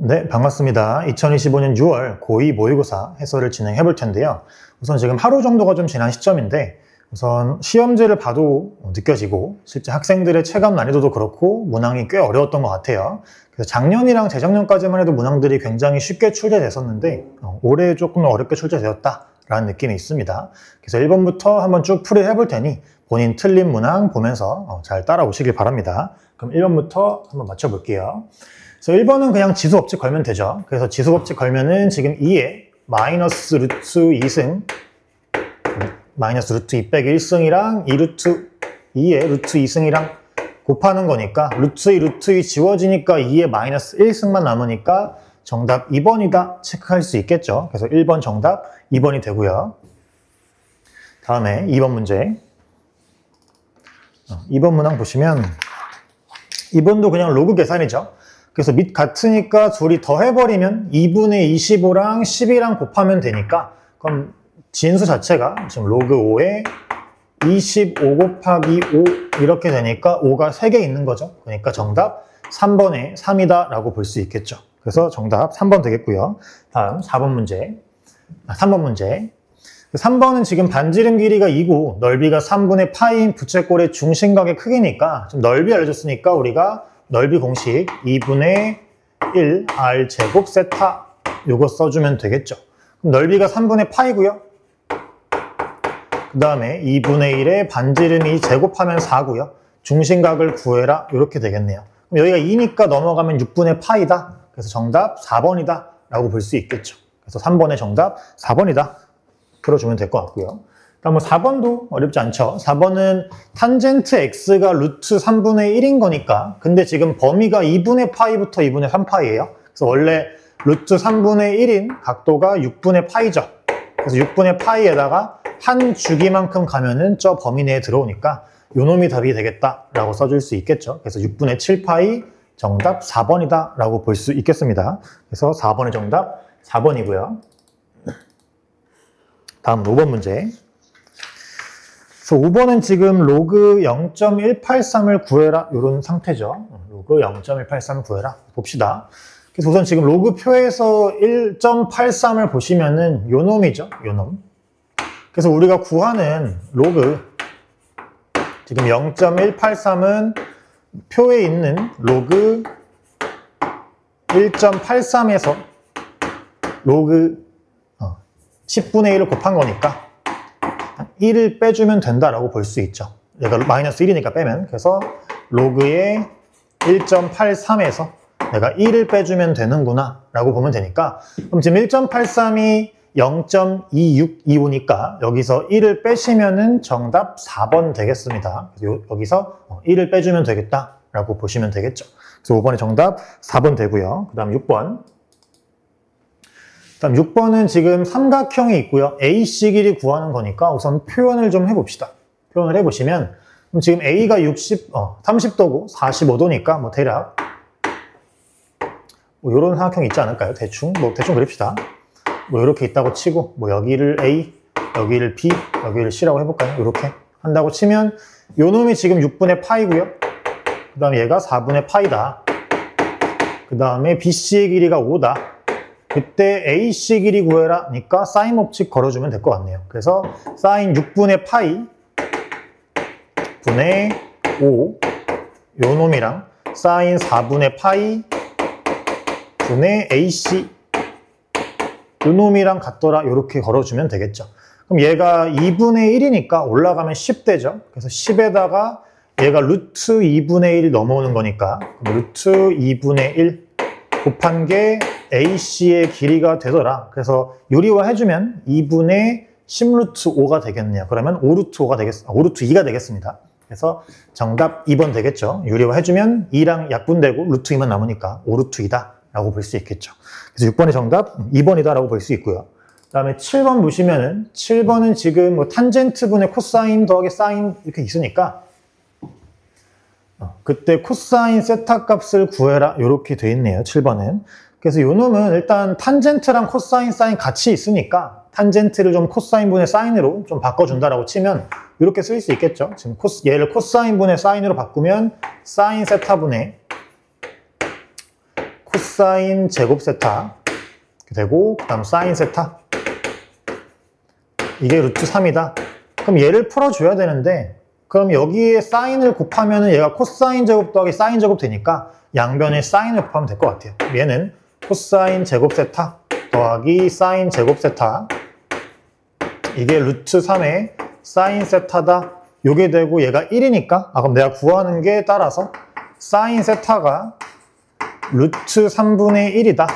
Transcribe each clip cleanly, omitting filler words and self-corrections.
네, 반갑습니다. 2025년 6월 고2 모의고사 해설을 진행해 볼 텐데요. 우선 지금 하루 정도가 좀 지난 시점인데 우선 시험지를 봐도 느껴지고 실제 학생들의 체감 난이도도 그렇고 문항이 꽤 어려웠던 것 같아요. 그래서 작년이랑 재작년까지만 해도 문항들이 굉장히 쉽게 출제됐었는데 올해 조금 어렵게 출제되었다라는 느낌이 있습니다. 그래서 1번부터 한번 쭉 풀이를 해볼 테니 본인 틀린 문항 보면서 잘 따라오시길 바랍니다. 그럼 1번부터 한번 맞춰볼게요. 그래서 1번은 그냥 지수법칙 걸면 되죠. 그래서 지수법칙 걸면은 지금 2에 마이너스 루트 2승 마이너스 루트 2 빼기 1승이랑 2에 루트 2승이랑 곱하는 거니까 루트 2, 루트 2 지워지니까 2에 마이너스 1승만 남으니까 정답 2번이다 체크할 수 있겠죠. 그래서 1번 정답 2번이 되고요. 다음에 2번 문제. 2번 문항 보시면 2번도 그냥 로그 계산이죠. 그래서 밑 같으니까 둘이 더해버리면 2분의 25랑 12랑 곱하면 되니까 그럼 진수 자체가 지금 로그 5에 25 곱하기 5 이렇게 되니까 5가 3개 있는 거죠. 그러니까 정답 3번에 3이다 라고 볼 수 있겠죠. 그래서 정답 3번 되겠고요. 다음 4번 문제. 3번 문제. 3번은 지금 반지름 길이가 2고 넓이가 3분의 파이인 부채꼴의 중심각의 크기니까 좀 넓이 알려줬으니까 우리가 넓이 공식 2분의 1 r 제곱 세타 요거 써주면 되겠죠. 그럼 넓이가 3분의 파이고요. 그 다음에 2분의 1에 반지름이 제곱하면 4고요. 중심각을 구해라 이렇게 되겠네요. 그럼 여기가 2니까 넘어가면 6분의 파이다. 그래서 정답 4번이다 라고 볼 수 있겠죠. 그래서 3번의 정답 4번이다. 풀어주면 될 것 같고요. 다음 4번도 어렵지 않죠. 4번은 탄젠트 x가 루트 3분의 1인 거니까 근데 지금 범위가 2분의 파이부터 2분의 3파이예요. 그래서 원래 루트 3분의 1인 각도가 6분의 파이죠. 그래서 6분의 파이에다가 한 주기만큼 가면은 저 범위 내에 들어오니까 요놈이 답이 되겠다라고 써줄 수 있겠죠. 그래서 6분의 7파이 정답 4번이다 라고 볼 수 있겠습니다. 그래서 4번의 정답 4번이고요. 다음 5번 문제. 그래서 5번은 지금 로그 0.183을 구해라 이런 상태죠. 로그 0.183을 구해라 봅시다. 그래서 우선 지금 로그 표에서 1.83을 보시면은 요 놈이죠. 요 놈. 그래서 우리가 구하는 로그 지금 0.183은 표에 있는 로그 1.83에서 로그 10분의 1을 곱한 거니까 1을 빼주면 된다라고 볼 수 있죠. 얘가 마이너스 1이니까 빼면. 그래서 로그의 1.83에서 내가 1을 빼주면 되는구나 라고 보면 되니까 그럼 지금 1.83이 0.2625니까 여기서 1을 빼시면은 정답 4번 되겠습니다. 여기서 1을 빼주면 되겠다 라고 보시면 되겠죠. 그래서 5번의 정답 4번 되고요. 그 다음 6번. 다음 6번은 지금 삼각형이 있고요. AC 길이 구하는 거니까 우선 표현을 좀 해봅시다. 표현을 해보시면 그럼 지금 A가 30도고 45도니까 뭐 대략 뭐 이런 삼각형이 있지 않을까요? 대충 그립시다. 뭐 이렇게 있다고 치고 뭐 여기를 A, 여기를 B, 여기를 C라고 해볼까요? 이렇게 한다고 치면 요 놈이 지금 6분의 파이고요. 그 다음에 얘가 4분의 파이다. 그 다음에 BC의 길이가 5다. 그때 AC 길이 구해라 니까 사인 법칙 걸어주면 될 것 같네요. 그래서 사인 6분의 파이 분의 5 요 놈이랑 사인 4분의 파이 분의 AC 요 놈이랑 같더라 이렇게 걸어주면 되겠죠. 그럼 얘가 2분의 1이니까 올라가면 10 되죠. 그래서 10에다가 얘가 루트 2분의 1이 넘어오는 거니까 루트 2분의 1 곱한 게 AC의 길이가 되더라. 그래서 유리화 해주면 2분의 10루트 5가 되겠네요. 그러면 5루트 5루트 2가 되겠습니다. 그래서 정답 2번 되겠죠. 유리화 해주면 2랑 약분되고 루트 2만 남으니까 5루트 2다 라고 볼 수 있겠죠. 그래서 6번의 정답 2번이다 라고 볼 수 있고요. 그 다음에 7번 보시면은 7번은 지금 뭐 탄젠트 분의 코사인 더하기 사인 이렇게 있으니까 그때 코사인 세타 값을 구해라 이렇게 돼 있네요. 7번은. 그래서 요 놈은 일단 탄젠트랑 코사인 사인 같이 있으니까 탄젠트를 좀 코사인분의 사인으로 좀 바꿔준다라고 치면 이렇게 쓸 수 있겠죠. 지금 얘를 코사인분의 사인으로 바꾸면 사인 세타분의 코사인 제곱 세타 되고, 그 다음 사인 세타. 이게 루트 3이다. 그럼 얘를 풀어줘야 되는데, 그럼 여기에 사인을 곱하면 얘가 코사인 제곱 더하기 사인 제곱 되니까 양변에 사인을 곱하면 될 것 같아요. 얘는 코사인 제곱 세타 더하기 사인 제곱 세타. 이게 루트 3의 사인 세타다. 요게 되고 얘가 1이니까, 그럼 내가 구하는 게 따라서 사인 세타가 루트 3분의 1이다.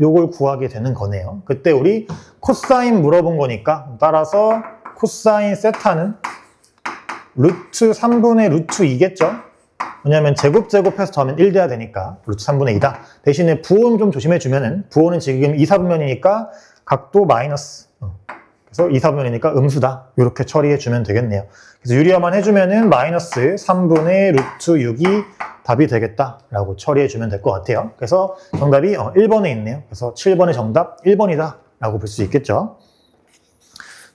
요걸 구하게 되는 거네요. 그때 우리 코사인 물어본 거니까, 따라서 코사인 세타는 루트 3분의 루트 2겠죠? 왜냐면 제곱해서 더하면 1 돼야 되니까 루트 3분의 2다. 대신에 부호는 좀 조심해주면은, 부호는 지금 2사분면이니까 각도 마이너스. 그래서 2사분면이니까 음수다. 이렇게 처리해주면 되겠네요. 그래서 유리화만 해주면은 마이너스 3분의 루트 6이 답이 되겠다라고 처리해주면 될 것 같아요. 그래서 정답이 1번에 있네요. 그래서 7번의 정답 1번이다 라고 볼 수 있겠죠.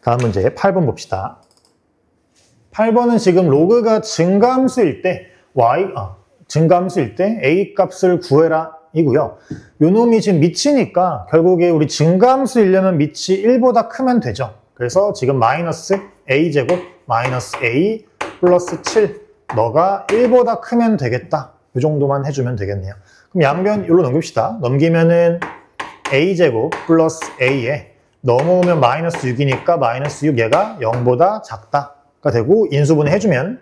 다음 문제 8번 봅시다. 8번은 지금 로그가 증가함수일 때 증가함수일 때 a 값을 구해라 이고요. 요 놈이 지금 미치니까 결국에 우리 증가함수이려면 밑이 1보다 크면 되죠. 그래서 지금 마이너스 a제곱 마이너스 a 플러스 7 너가 1보다 크면 되겠다. 이 정도만 해주면 되겠네요. 그럼 양변 여기로 넘깁시다. 넘기면은 a제곱 플러스 a에 넘어오면 마이너스 6이니까 마이너스 6 얘가 0보다 작다가 되고 인수분해 해주면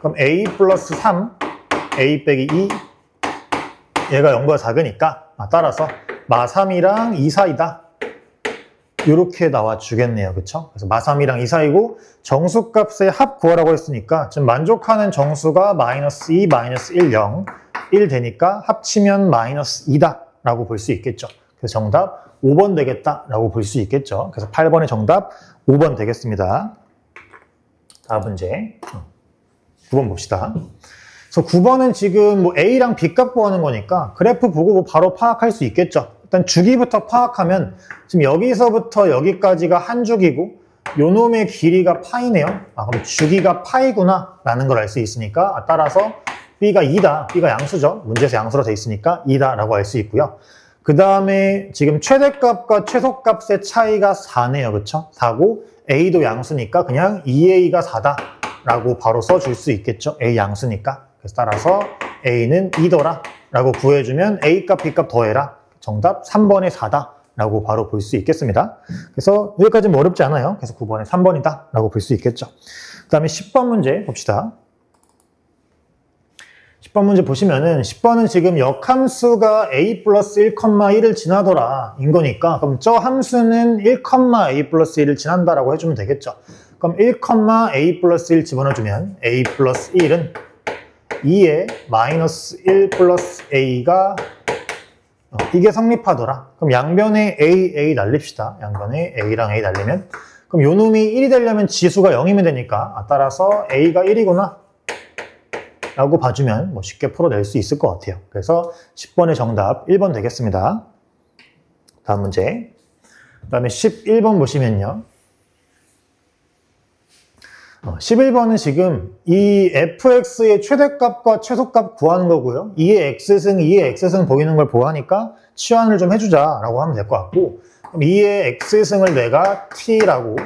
그럼 a 플러스 3 a 빼기 2 얘가 0보다 작으니까 따라서 마3이랑 2 사이다. 이렇게 나와 주겠네요. 그쵸? 그래서 마3이랑 2 사이고 정수값의 합 구하라고 했으니까 지금 만족하는 정수가 마이너스 2, 마이너스 1, 0, 1 되니까 합치면 마이너스 2다 라고 볼 수 있겠죠. 그래서 정답 5번 되겠다 라고 볼 수 있겠죠. 그래서 8번의 정답 5번 되겠습니다. 다음 문제 9번 봅시다. 그래서 9번은 지금 뭐 A랑 B값 구하는 거니까 그래프 보고 뭐 바로 파악할 수 있겠죠. 일단 주기부터 파악하면 지금 여기서부터 여기까지가 한 주기고 요 놈의 길이가 파이네요. 그럼 주기가 파이구나 라는 걸 알 수 있으니까 따라서 B가 2다. B가 양수죠. 문제에서 양수로 돼 있으니까 2다 라고 알 수 있고요. 그 다음에 지금 최대값과 최소값의 차이가 4네요. 그쵸? 4고 A도 양수니까 그냥 2A가 4다 라고 바로 써줄 수 있겠죠. A 양수니까. 그래서 따라서 A는 2더라 라고 구해주면 A값, B값 더해라. 정답 3번의 4다 라고 바로 볼 수 있겠습니다. 그래서 여기까지는 어렵지 않아요. 그래서 9번에 3번이다 라고 볼 수 있겠죠. 그 다음에 10번 문제 봅시다. 10번 문제 보시면은 10번은 지금 역함수가 a 플러스 1,1을 지나더라 인 거니까 그럼 저 함수는 1,a 플러스 1을 지난다라고 해주면 되겠죠. 그럼 1,a 플러스 1 집어넣어주면 a 플러스 1은 2에 마이너스 1 플러스 a가 이게 성립하더라. 그럼 양변에 a 날립시다. 양변에 a랑 a 날리면 그럼 요 놈이 1이 되려면 지수가 0이면 되니까 따라서 a가 1이구나 라고 봐주면 뭐 쉽게 풀어낼 수 있을 것 같아요. 그래서 10번의 정답 1번 되겠습니다. 다음 문제. 그 다음에 11번 보시면요. 11번은 지금 이 fx의 최대값과 최소값 구하는 거고요. 2의 x승, 2의 x승 보이는 걸 보아하니까 치환을 좀 해주자라고 하면 될 것 같고 그럼 2의 x승을 내가 t라고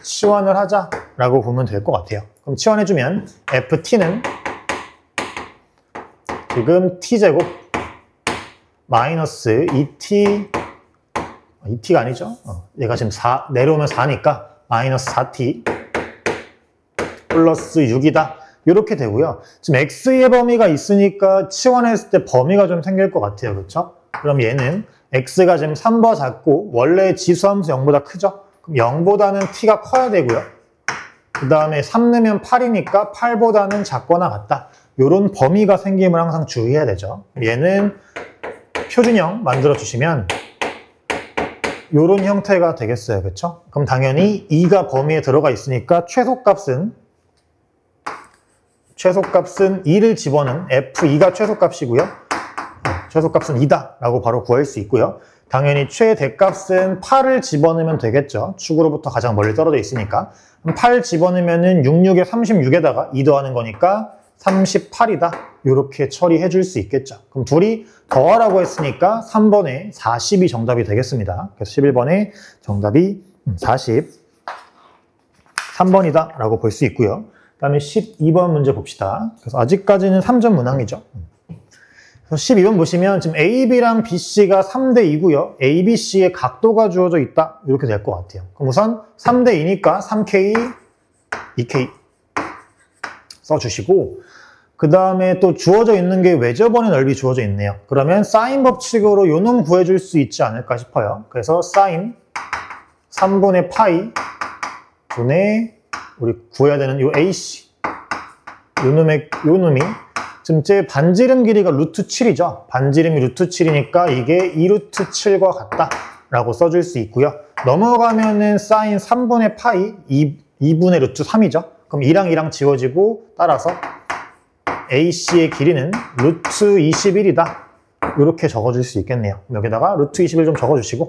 치환을 하자라고 보면 될 것 같아요. 그럼 치환해주면 ft는 지금 t제곱 마이너스 2t가 아니죠? 얘가 지금 4 내려오면 4니까 마이너스 4t 플러스 6이다. 이렇게 되고요. 지금 x의 범위가 있으니까 치환했을 때 범위가 좀 생길 것 같아요. 그렇죠? 그럼 얘는 x가 지금 3보다 작고 원래 지수함수 0보다 크죠? 그럼 0보다는 t가 커야 되고요. 그 다음에 3 넣으면 8이니까 8보다는 작거나 같다. 이런 범위가 생김을 항상 주의해야 되죠. 얘는 표준형 만들어 주시면 이런 형태가 되겠어요. 그렇죠? 그럼 당연히 2가 범위에 들어가 있으니까 최소값은 2를 집어넣은 f2가 최소값이고요. 최소값은 2다 라고 바로 구할 수 있고요. 당연히 최대값은 8을 집어넣으면 되겠죠. 축으로부터 가장 멀리 떨어져 있으니까. 8 집어넣으면 66에 36에다가 2 더하는 거니까 38이다. 이렇게 처리해 줄 수 있겠죠. 그럼 둘이 더하라고 했으니까 3번에 40이 정답이 되겠습니다. 그래서 11번에 정답이 43번이다 라고 볼 수 있고요. 그 다음에 12번 문제 봅시다. 그래서 아직까지는 3점 문항이죠. 그래서 12번 보시면 지금 AB랑 BC가 3대 2고요. ABC의 각도가 주어져 있다. 이렇게 될 것 같아요. 그럼 우선 3대 2니까 3K, 2K 써주시고 그 다음에 또 주어져 있는 게 외접원의 넓이 주어져 있네요. 그러면 사인 법칙으로 요 놈 구해줄 수 있지 않을까 싶어요. 그래서 사인 3분의 파이 분의 우리 구해야 되는 요 AC 요 놈이 지금 제 반지름 길이가 루트 7이죠. 반지름이 루트 7이니까 이게 2루트 7과 같다 라고 써줄 수 있고요. 넘어가면은 사인 3분의 파이 2분의 루트 3이죠. 그럼 2랑 2랑 지워지고 따라서 AC의 길이는 루트 21이다. 이렇게 적어줄 수 있겠네요. 여기다가 루트 21 좀 적어주시고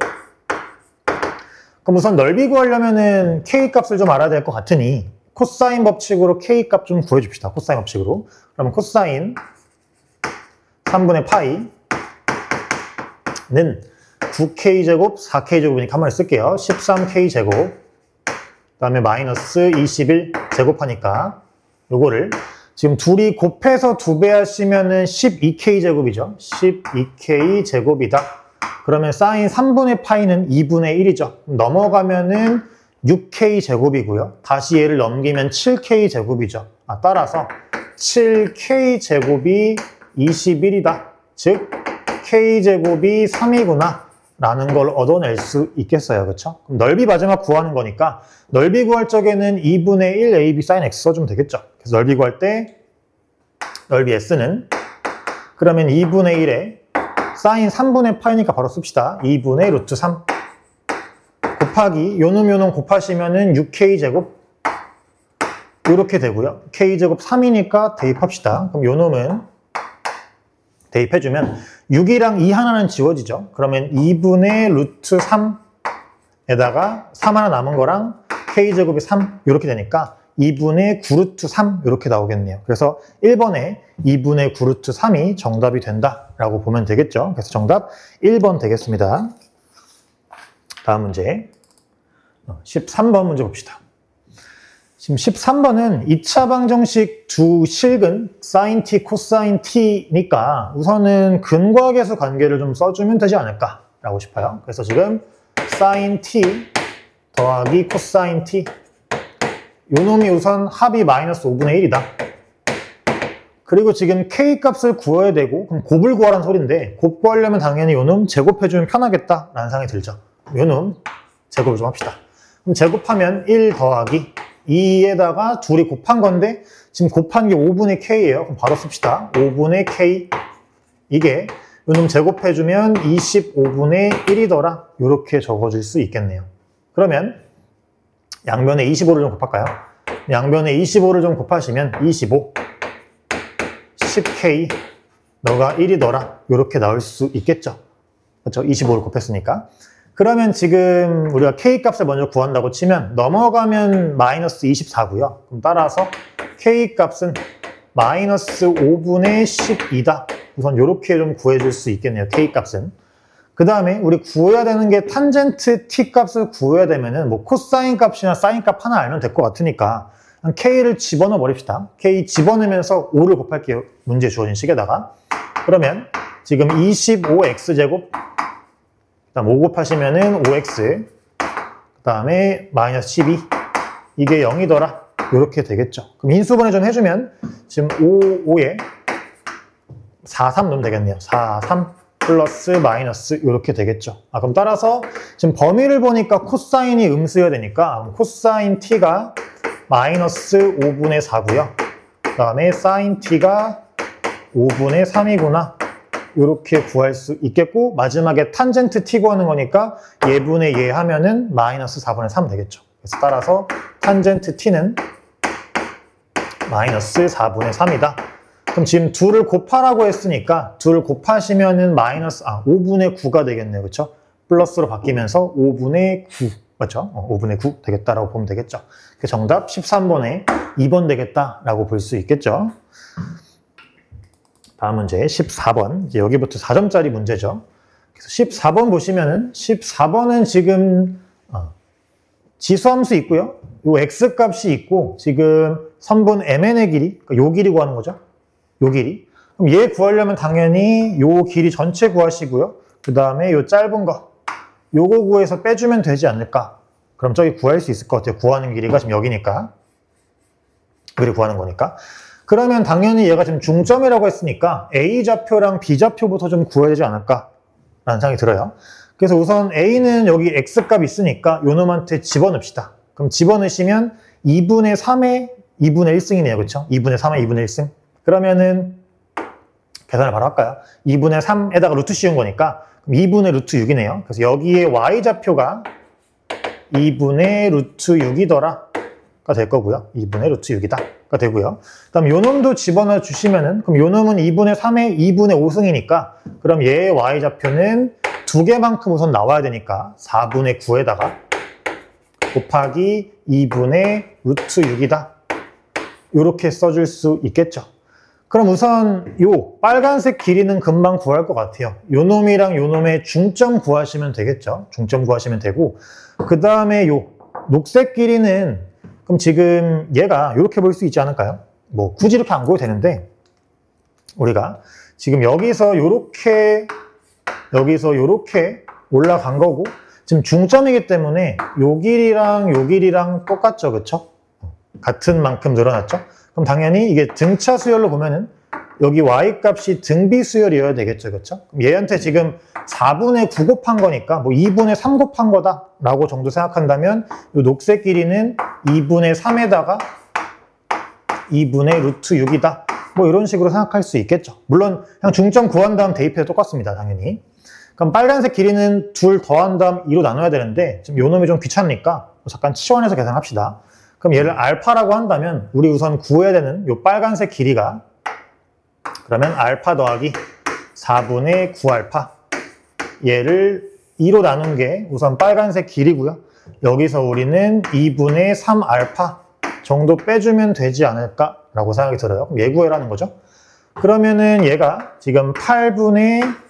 그럼 우선 넓이 구하려면은 K 값을 좀 알아야 될 것 같으니 코사인 법칙으로 K 값 좀 구해줍시다. 코사인 법칙으로. 그러면 코사인 3분의 파이는 9K제곱, 4K제곱이니까 한 번에 쓸게요. 13K제곱 그 다음에 마이너스 21 제곱하니까 요거를 지금 둘이 곱해서 2배 하시면은 12K제곱이죠. 12K제곱이다. 그러면 사인 3분의 파이는 2분의 1이죠. 넘어가면은 6K제곱이고요. 다시 얘를 넘기면 7K제곱이죠. 따라서 7K제곱이 21이다. 즉 K제곱이 3이구나. 라는 걸 얻어낼 수 있겠어요. 그렇죠? 그럼 넓이 마지막 구하는 거니까 넓이 구할 적에는 2분의 1 AB sin X 써주면 되겠죠. 그래서 넓이 구할 때 넓이 S는 그러면 2분의 1에 sin 3분의 파이니까 바로 씁시다. 2분의 루트 3 곱하기 요놈 곱하시면은 6K제곱 이렇게 되고요. K제곱 3이니까 대입합시다. 그럼 요놈은 대입해주면 6이랑 2 하나는 지워지죠. 그러면 2분의 루트 3에다가 3 하나 남은 거랑 K제곱이 3 이렇게 되니까 2분의 9루트 3 이렇게 나오겠네요. 그래서 1번에 2분의 9루트 3이 정답이 된다라고 보면 되겠죠. 그래서 정답 1번 되겠습니다. 다음 문제 13번 문제 봅시다. 지금 13번은 2차 방정식 두 실근 sin t, 코사인 t니까 우선은 근과 계수 관계를 좀 써주면 되지 않을까라고 싶어요. 그래서 지금 sin t 더하기 코사인 t 요 놈이 우선 합이 마이너스 5분의 1이다. 그리고 지금 k 값을 구해야 되고 그럼 곱을 구하라는 소리인데 곱 구하려면 당연히 요 놈 제곱해주면 편하겠다라는 생각이 들죠. 요 놈 제곱을 좀 합시다. 그럼 제곱하면 1 더하기 2에다가 둘이 곱한 건데 지금 곱한 게 5분의 k예요. 그럼 바로 씁시다. 5분의 k 이게 요놈 제곱해주면 25분의 1이더라. 이렇게 적어줄 수 있겠네요. 그러면 양변에 25를 좀 곱할까요? 양변에 25를 좀 곱하시면 25 10k 너가 1이더라. 이렇게 나올 수 있겠죠. 그렇죠? 25를 곱했으니까. 그러면 지금 우리가 K값을 먼저 구한다고 치면 넘어가면 마이너스 24고요. 그럼 따라서 K값은 마이너스 5분의 12다. 우선 이렇게 좀 구해줄 수 있겠네요. K값은. 그 다음에 우리 구해야 되는 게 탄젠트 T값을 구해야 되면은 뭐 코사인 값이나 사인 값 하나 알면 될 것 같으니까 K를 집어넣어 버립시다. K 집어넣으면서 5를 곱할게요. 문제 주어진 식에다가. 그러면 지금 25X제곱 그다음 5 곱하시면은 5x 그 다음에 마이너스 12 이게 0이더라 이렇게 되겠죠. 그럼 인수분해 좀 해주면 지금 5에 4, 3 넣으면 되겠네요. 4, 3 플러스 마이너스 이렇게 되겠죠. 그럼 따라서 지금 범위를 보니까 코사인이 음수여야 되니까 코사인 t가 마이너스 5분의 4고요. 그 다음에 사인 t가 5분의 3이구나. 이렇게 구할 수 있겠고 마지막에 탄젠트 t 구하는 거니까 예분의 예 하면은 마이너스 4분의 3 되겠죠. 그래서 따라서 탄젠트 t는 마이너스 4분의 3이다. 그럼 지금 둘을 곱하라고 했으니까 둘을 곱하시면은 마이너스 5분의 9가 되겠네요. 그렇죠? 플러스로 바뀌면서 5분의 9 맞죠? 5분의 9 되겠다라고 보면 되겠죠. 그 정답 13번에 2번 되겠다라고 볼 수 있겠죠. 다음 문제 14번. 이제 여기부터 4점짜리 문제죠. 그래서 14번 보시면은 14번은 지금 지수함수 있고요. 요 x값이 있고 지금 선분 mn의 길이, 그러니까 요 길이 구하는 거죠. 요 길이. 그럼 얘 구하려면 당연히 요 길이 전체 구하시고요. 그 다음에 요 짧은 거, 요거 구해서 빼주면 되지 않을까? 그럼 저기 구할 수 있을 것 같아요. 구하는 길이가 지금 여기니까. 여기를 구하는 거니까. 그러면 당연히 얘가 지금 중점이라고 했으니까 A좌표랑 B좌표부터 좀 구해야 되지 않을까? 라는 생각이 들어요. 그래서 우선 A는 여기 X값 있으니까 요 놈한테 집어넣읍시다. 그럼 집어넣으시면 2분의 3의 2분의 1승이네요. 그렇죠? 2분의 3의 2분의 1승. 그러면은 계산을 바로 할까요? 2분의 3에다가 루트 씌운 거니까 그럼 2분의 루트 6이네요. 그래서 여기에 Y좌표가 2분의 루트 6이더라 가 될 거고요. 2분의 루트 6이다 가 되고요. 그 다음 요 놈도 집어넣어 주시면은 그럼 요 놈은 2분의 3의 2분의 5승이니까 그럼 얘의 Y좌표는 두 개만큼 우선 나와야 되니까 4분의 9에다가 곱하기 2분의 루트 6이다. 요렇게 써줄 수 있겠죠. 그럼 우선 요 빨간색 길이는 금방 구할 것 같아요. 요 놈이랑 요 놈의 중점 구하시면 되겠죠. 중점 구하시면 되고 그 다음에 요 녹색 길이는 그럼 지금 얘가 이렇게 볼 수 있지 않을까요? 뭐 굳이 이렇게 안 구해도 되는데 우리가 지금 여기서 요렇게 올라간 거고 지금 중점이기 때문에 요 길이랑 똑같죠, 그쵸? 같은 만큼 늘어났죠? 그럼 당연히 이게 등차 수열로 보면은 여기 Y값이 등비 수열이어야 되겠죠, 그쵸? 그럼 얘한테 지금 4분의 9 곱한 거니까 뭐 2분의 3 곱한 거다라고 정도 생각한다면 이 녹색 길이는 2분의 3에다가 2분의 루트 6이다. 뭐 이런 식으로 생각할 수 있겠죠. 물론 그냥 중점 구한 다음 대입해도 똑같습니다, 당연히. 그럼 빨간색 길이는 둘 더한 다음 2로 나눠야 되는데 지금 요 놈이 좀 귀찮으니까 잠깐 치환해서 계산합시다. 그럼 얘를 알파라고 한다면 우리 우선 구해야 되는 요 빨간색 길이가 그러면 알파 더하기 4분의 9알파 얘를 2로 나눈 게 우선 빨간색 길이고요. 여기서 우리는 2분의 3알파 정도 빼주면 되지 않을까라고 생각이 들어요. 그럼 얘 구해라는 거죠. 그러면은 얘가 지금 8분의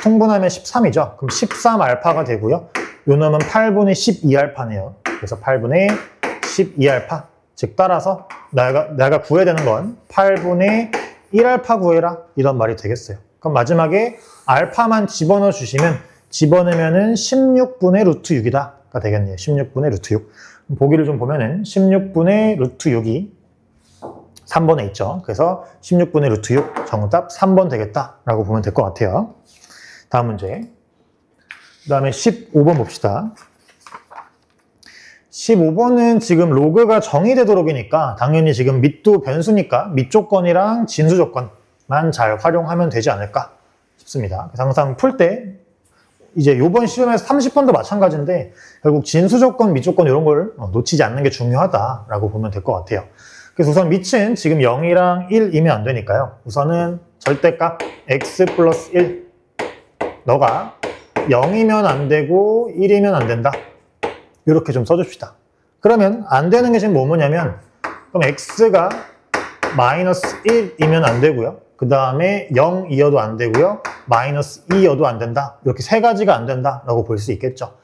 통분하면 13이죠. 그럼 13알파가 되고요. 요 놈은 8분의 12알파네요. 그래서 8분의 12알파. 즉 따라서 내가 구해야 되는 건 8분의 1알파 구해라 이런 말이 되겠어요. 그럼 마지막에 알파만 집어넣어 주시면 집어넣으면은 16분의 루트 6이다가 되겠네요. 16분의 루트 6. 보기를 좀 보면은 16분의 루트 6이 3번에 있죠. 그래서 16분의 루트 6 정답 3번 되겠다라고 보면 될 것 같아요. 다음 문제. 그 다음에 15번 봅시다. 15번은 지금 로그가 정의되도록이니까 당연히 지금 밑도 변수니까 밑 조건이랑 진수 조건만 잘 활용하면 되지 않을까 싶습니다. 그래서 항상 풀 때 이제 요번 시험에서 30번도 마찬가지인데 결국 진수 조건, 밑 조건 이런 걸 놓치지 않는 게 중요하다라고 보면 될 것 같아요. 그래서 우선 밑은 지금 0이랑 1이면 안 되니까요. 우선은 절대값 x 플러스 1 너가 0이면 안 되고 1이면 안 된다. 이렇게 좀 써줍시다. 그러면 안 되는 게 지금 뭐냐면 그럼 x가 마이너스 1이면 안 되고요. 그 다음에 0이어도 안 되고요. 마이너스 2여도 안 된다. 이렇게 세 가지가 안 된다라고 볼 수 있겠죠.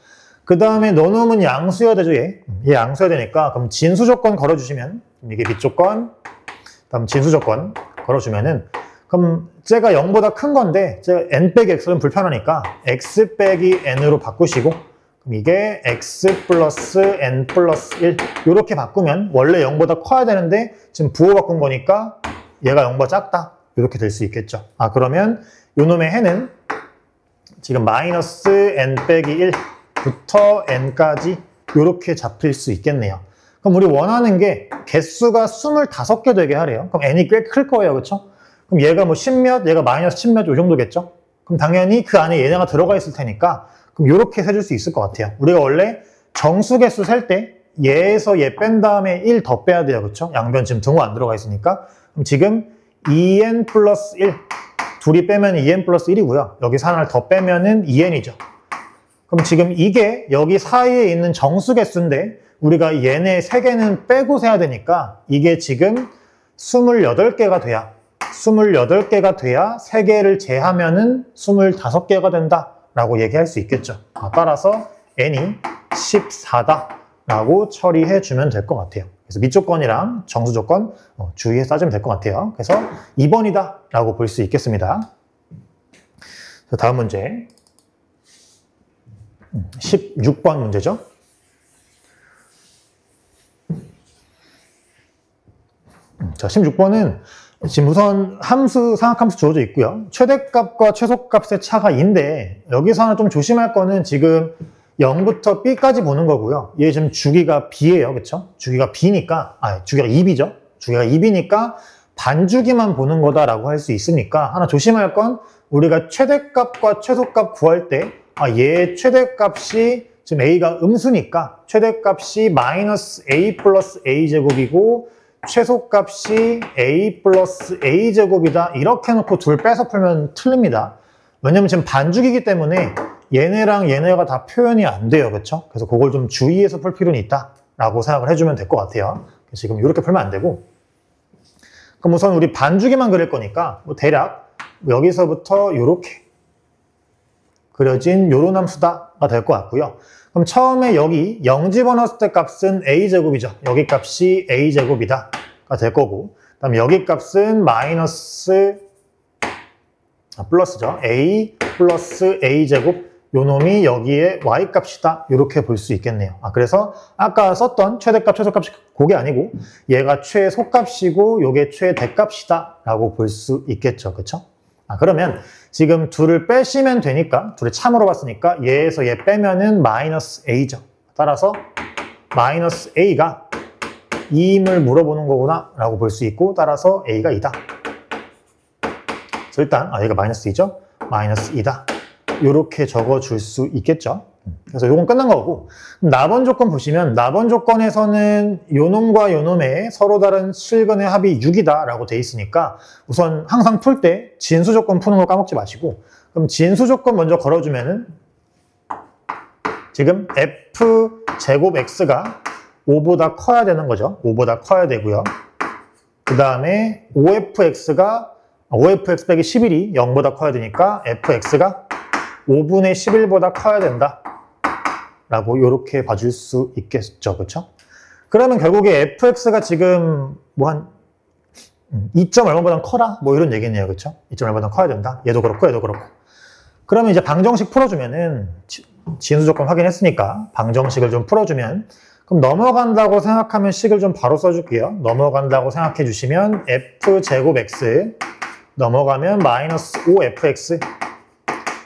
그 다음에 너놈은 양수여야 되죠. 얘 양수여야 되니까 그럼 진수 조건 걸어주시면 이게 밑 조건 다음 진수 조건 걸어주면은 그럼 쟤가 0보다 큰 건데 제가 n 빼기 x는 불편하니까 x 빼기 n으로 바꾸시고 그럼 이게 x 플러스 n 플러스 1 이렇게 바꾸면 원래 0보다 커야 되는데 지금 부호 바꾼 거니까 얘가 0보다 작다 이렇게 될 수 있겠죠. 아 그러면 요놈의 해는 지금 마이너스 n 빼기 1부터 n까지 이렇게 잡힐 수 있겠네요. 그럼 우리 원하는 게 개수가 25개 되게 하래요. 그럼 n이 꽤 클 거예요. 그렇죠? 그럼 얘가 뭐 10몇, 얘가 마이너스 10몇 요 정도겠죠? 그럼 당연히 그 안에 얘네가 들어가 있을 테니까 그럼 이렇게 세줄 수 있을 것 같아요. 우리가 원래 정수 개수 셀 때 얘에서 얘 뺀 다음에 1 더 빼야 돼요. 그렇죠? 양변 지금 등호 안 들어가 있으니까 그럼 지금 2n 플러스 1 둘이 빼면 2n 플러스 1이고요. 여기서 하나를 더 빼면은 2n이죠. 그럼 지금 이게 여기 사이에 있는 정수 개수인데 우리가 얘네 3개는 빼고 세야 되니까 이게 지금 28개가 돼야 3개를 제하면은 25개가 된다 라고 얘기할 수 있겠죠. 따라서 n이 14다 라고 처리해 주면 될 것 같아요. 그래서 밑조건이랑 정수조건 주의해 따지면 될 것 같아요. 그래서 2번이다 라고 볼 수 있겠습니다. 다음 문제 16번 문제죠. 자, 16번은 지금 우선 상악함수 주어져 있고요. 최대값과 최소값의 차가인데 여기서 하나 좀 조심할 거는 지금 0부터 B까지 보는 거고요. 얘 지금 주기가 B예요. 그쵸? 주기가 B니까, 주기가 2B죠? 주기가 2B니까 반주기만 보는 거다라고 할 수 있으니까 하나 조심할 건 우리가 최대값과 최소값 구할 때 얘 최대값이 지금 A가 음수니까 최대값이 마이너스 A 플러스 A 제곱이고 최소값이 A 플러스 A 제곱이다. 이렇게 해놓고 둘 빼서 풀면 틀립니다. 왜냐면 지금 반죽이기 때문에 얘네랑 얘네가 다 표현이 안 돼요. 그렇죠? 그래서 그걸 좀 주의해서 풀 필요는 있다라고 생각을 해주면 될 것 같아요. 지금 이렇게 풀면 안 되고. 그럼 우선 우리 반죽이만 그릴 거니까 대략 여기서부터 이렇게 그려진 요런 함수다가 될 것 같고요. 그럼 처음에 여기 0 집어넣었을 때 값은 A제곱이죠. 여기 값이 A제곱이다 가 될 거고, 그 다음에 여기 값은 플러스죠. A 플러스 A제곱, 요 놈이 여기에 Y값이다. 이렇게 볼 수 있겠네요. 그래서 아까 썼던 최대값, 최소값이 그게 아니고 얘가 최소값이고 요게 최대값이다 라고 볼 수 있겠죠. 그쵸? 그러면 지금 둘을 빼시면 되니까, 둘을 참으로 봤으니까 얘에서 얘 빼면은 마이너스 A죠. 따라서 마이너스 A가 2임을 물어보는 거구나 라고 볼 수 있고, 따라서 A가 2다. 그래서 일단 얘가 마이너스 2죠. 마이너스 2다. 이렇게 적어줄 수 있겠죠. 그래서 이건 끝난 거고, 나번 조건 보시면 나번 조건에서는 요 놈과 요 놈의 서로 다른 실근의 합이 6이다 라고 돼 있으니까 우선 항상 풀 때 진수 조건 푸는 거 까먹지 마시고, 그럼 진수 조건 먼저 걸어주면은 지금 f 제곱 x가 5보다 커야 되는 거죠. 5보다 커야 되고요. 그 다음에 5fx 빼기 11이 0보다 커야 되니까 fx가 5분의 11보다 커야 된다 라고 이렇게 봐줄 수 있겠죠. 그렇죠? 그러면 결국에 fx가 지금 뭐 한 2점 얼마보다 커라? 뭐 이런 얘기네요. 그렇죠? 2점 얼마보다 커야 된다. 얘도 그렇고 얘도 그렇고. 그러면 이제 방정식 풀어주면은 진수 조건 확인했으니까 방정식을 좀 풀어주면, 그럼 넘어간다고 생각하면 식을 좀 바로 써줄게요. 넘어간다고 생각해 주시면 f제곱 x 넘어가면 마이너스 5fx,